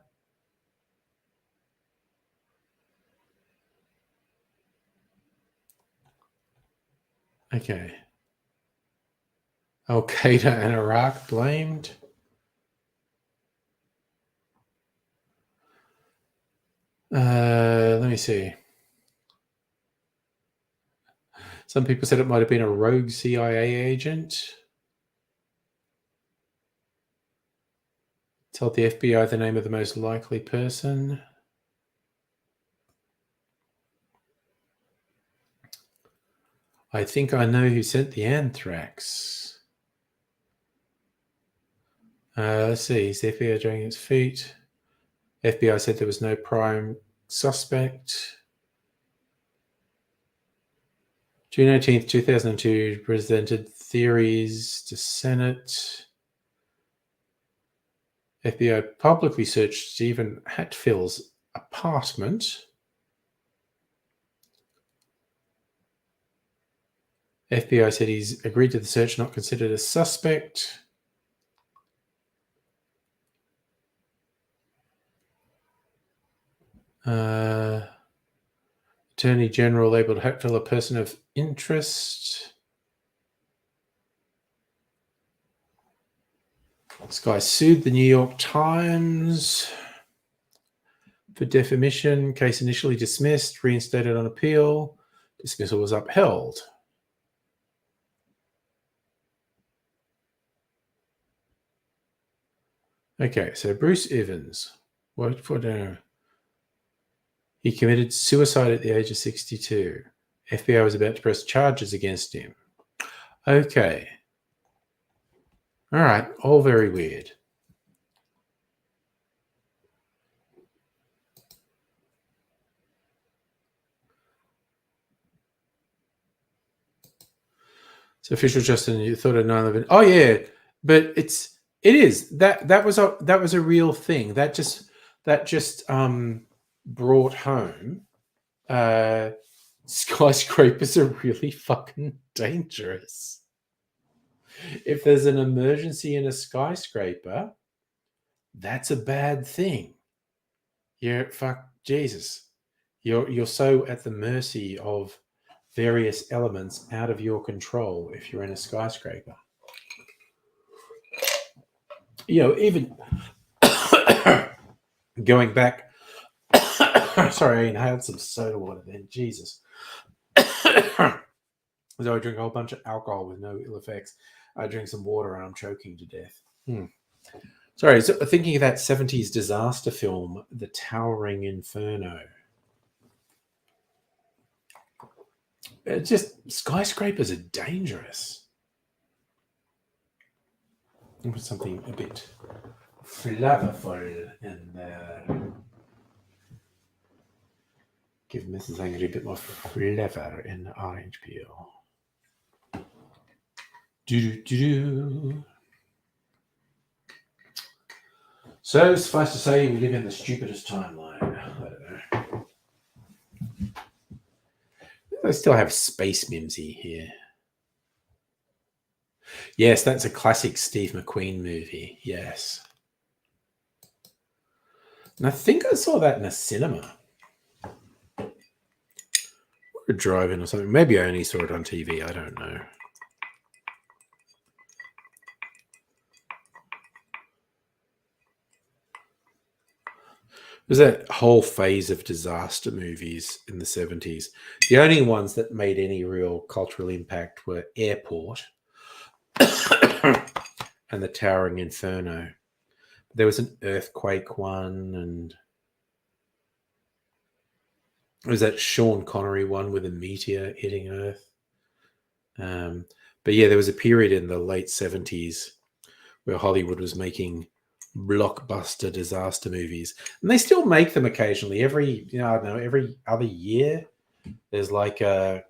Okay. Al-Qaeda and Iraq blamed. Let me see. Some people said it might have been a rogue CIA agent. Told the FBI the name of the most likely person. I think I know who sent the anthrax. Let's see. Is the FBI dragging its feet? FBI said there was no prime suspect. June 18th, 2002, presented theories to Senate. FBI publicly searched Stephen Hatfield's apartment. FBI said he's agreed to the search, not considered a suspect. Attorney General labeled Hatfield a person of interest. This guy sued the New York Times for defamation. Case initially dismissed, reinstated on appeal. Dismissal was upheld. Okay, so Bruce Evans worked for dinner. He committed suicide at the age of 62. FBI was about to press charges against him. Okay. All right, all very weird. So official Justin, you thought of 9/11. Oh yeah, but it is that was a real thing. That just brought home skyscrapers are really fucking dangerous. If there's an emergency in a skyscraper, that's a bad thing. Jesus. You're so at the mercy of various elements out of your control if you're in a skyscraper. Even going back. Sorry, I inhaled some soda water then. Jesus. So I drink a whole bunch of alcohol with no ill effects. I drink some water and I'm choking to death. Sorry, so thinking of that 70s disaster film, The Towering Inferno. It's just skyscrapers are dangerous. I'll put something a bit flavorful in there. Give Mrs. Angry a bit more flavor in the orange peel. So suffice to say, we live in the stupidest timeline. I don't know. I still have Space Mimsy here. Yes, that's a classic Steve McQueen movie. Yes. And I think I saw that in a cinema. Or driving or something. Maybe I only saw it on TV. I don't know. There's that whole phase of disaster movies in the 70s. The only ones that made any real cultural impact were Airport and The Towering Inferno. There was an earthquake one, and there was that Sean Connery one with a meteor hitting Earth. But yeah, there was a period in the late 70s where Hollywood was making blockbuster disaster movies, and they still make them occasionally. Every I don't know, every other year, there's like a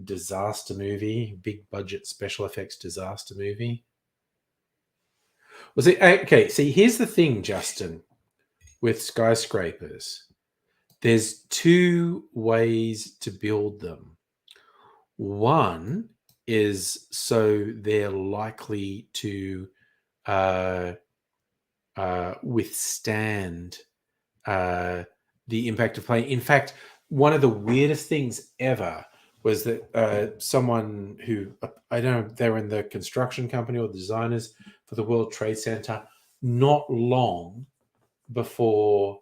disaster movie, big budget special effects disaster movie. Was it okay? See, here's the thing, Justin, with skyscrapers. There's two ways to build them. One is so they're likely to withstand the impact of plane. In fact, one of the weirdest things ever was that someone who, I don't know, they were in the construction company or the designers for the World Trade Center not long before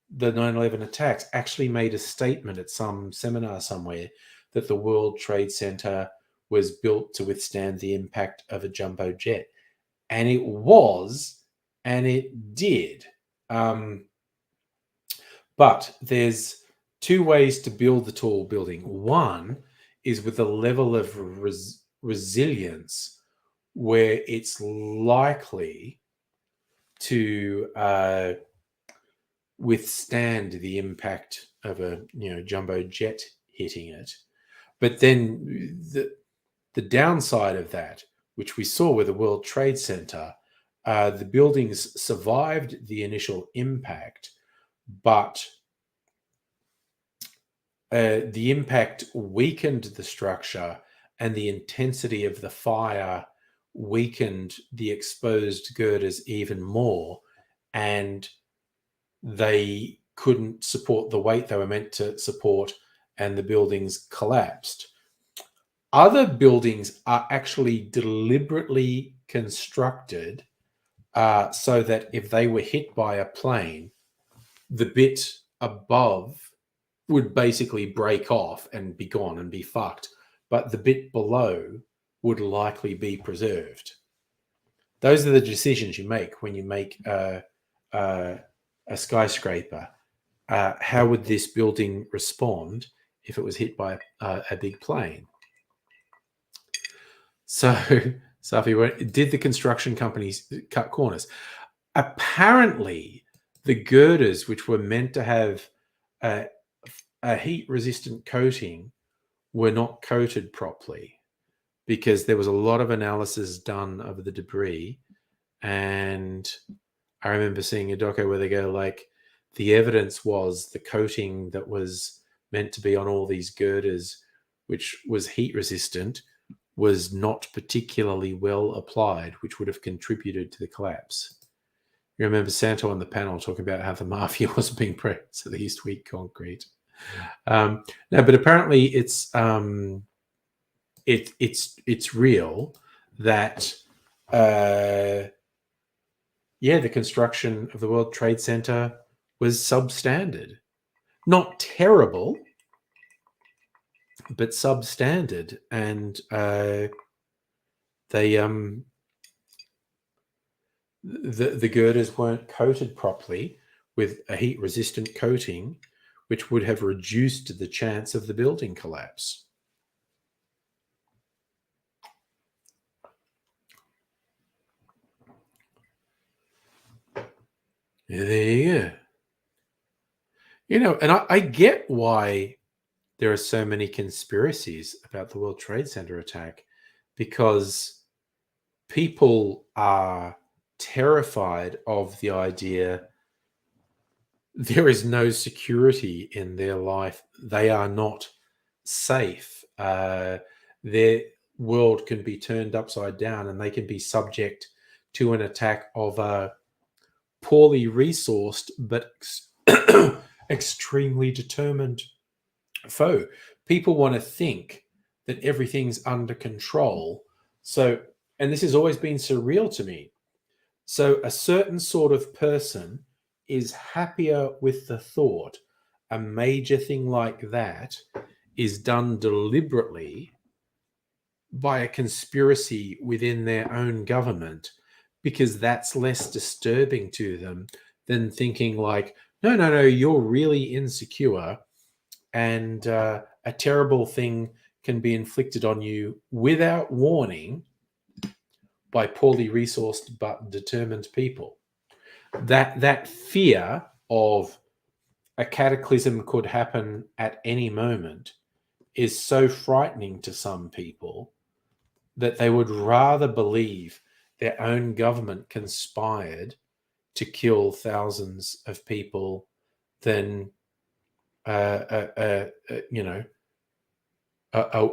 the 9/11 attacks, actually made a statement at some seminar somewhere that the World Trade Center was built to withstand the impact of a jumbo jet. And it was, and it did. But there's two ways to build the tall building. One is with a level of resilience where it's likely to withstand the impact of a jumbo jet hitting it. But then the downside of that, which we saw with the World Trade Center, the buildings survived the initial impact, but the impact weakened the structure, and the intensity of the fire weakened the exposed girders even more, and they couldn't support the weight they were meant to support, and the buildings collapsed. Other buildings are actually deliberately constructed so that if they were hit by a plane, the bit above would basically break off and be gone and be fucked, but the bit below would likely be preserved. Those are the decisions you make when you make a skyscraper. How would this building respond if it was hit by a big plane? So, Safi, did the construction companies cut corners? Apparently, the girders, which were meant to have a heat-resistant coating, were not coated properly because there was a lot of analysis done of the debris. And I remember seeing a doco where they go like, the evidence was the coating that was meant to be on all these girders, which was heat-resistant, was not particularly well applied, which would have contributed to the collapse. You remember Santo on the panel talking about how the mafia was being pressed, so they used weak concrete. No, but apparently it's real that the construction of the World Trade Center was substandard, not terrible, but substandard, and the girders weren't coated properly with a heat-resistant coating, which would have reduced the chance of the building collapse. Yeah, there you go. And I get why there are so many conspiracies about the World Trade Center attack, because people are terrified of the idea there is no security in their life. They are not safe. Their world can be turned upside down, and they can be subject to an attack of a poorly resourced but extremely determined foe. People want to think that everything's under control. So, and this has always been surreal to me. So, a certain sort of person is happier with the thought a major thing like that is done deliberately by a conspiracy within their own government, because that's less disturbing to them than thinking like, no, you're really insecure, and a terrible thing can be inflicted on you without warning by poorly resourced but determined people. That fear of a cataclysm could happen at any moment is so frightening to some people that they would rather believe their own government conspired to kill thousands of people than a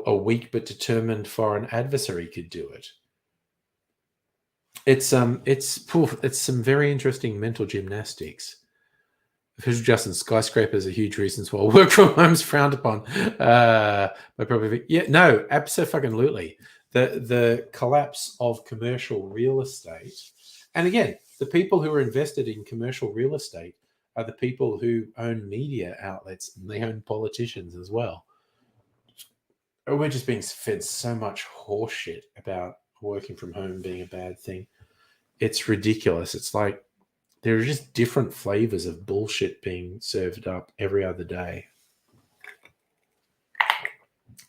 weak but determined foreign adversary could do it. It's some very interesting mental gymnastics. Official Justin, skyscrapers are huge reasons why work from home's frowned upon. Absolutely. The collapse of commercial real estate, and again, the people who are invested in commercial real estate are the people who own media outlets, and they own politicians as well. We're just being fed so much horseshit about working from home being a bad thing. It's ridiculous. It's like there are just different flavors of bullshit being served up every other day.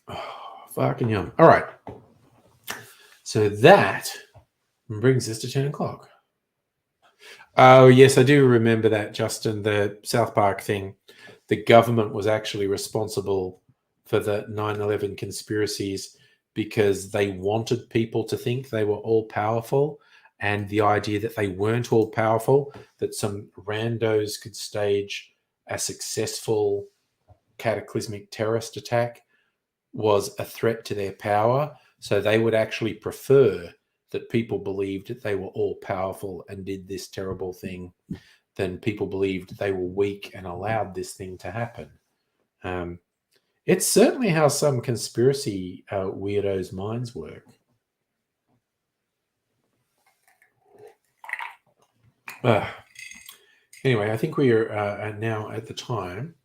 Oh, fucking yum. All right. So that brings us to 10 o'clock. Oh, yes, I do remember that, Justin, the South Park thing. The government was actually responsible for the 9/11 conspiracies because they wanted people to think they were all powerful, and the idea that they weren't all powerful, that some randos could stage a successful cataclysmic terrorist attack was a threat to their power. So they would actually prefer that people believed that they were all powerful and did this terrible thing than people believed they were weak and allowed this thing to happen. It's certainly how some conspiracy weirdos' minds work. Anyway, I think we are now at the time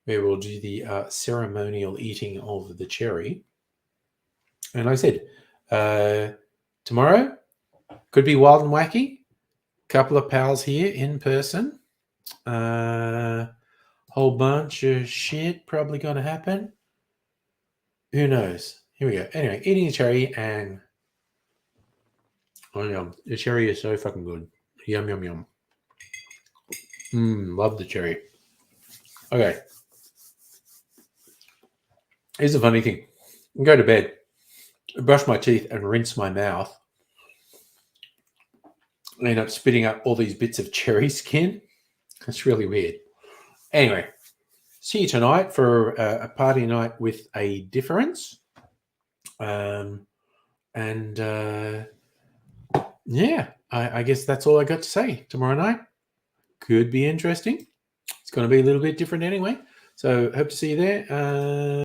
where we'll do the ceremonial eating of the cherry. And like I said, tomorrow could be wild and wacky. Couple of pals here in person. Whole bunch of shit probably going to happen. Who knows? Here we go. Anyway, eating a cherry, and oh yum, the cherry is so fucking good. Yum yum yum. Love the cherry. Okay. Here's the funny thing. I go to bed, brush my teeth, and rinse my mouth. I end up spitting up all these bits of cherry skin. That's really weird. Anyway, see you tonight for a party night with a difference. I guess that's all I got to say. Tomorrow night could be interesting. It's going to be a little bit different anyway. So hope to see you there.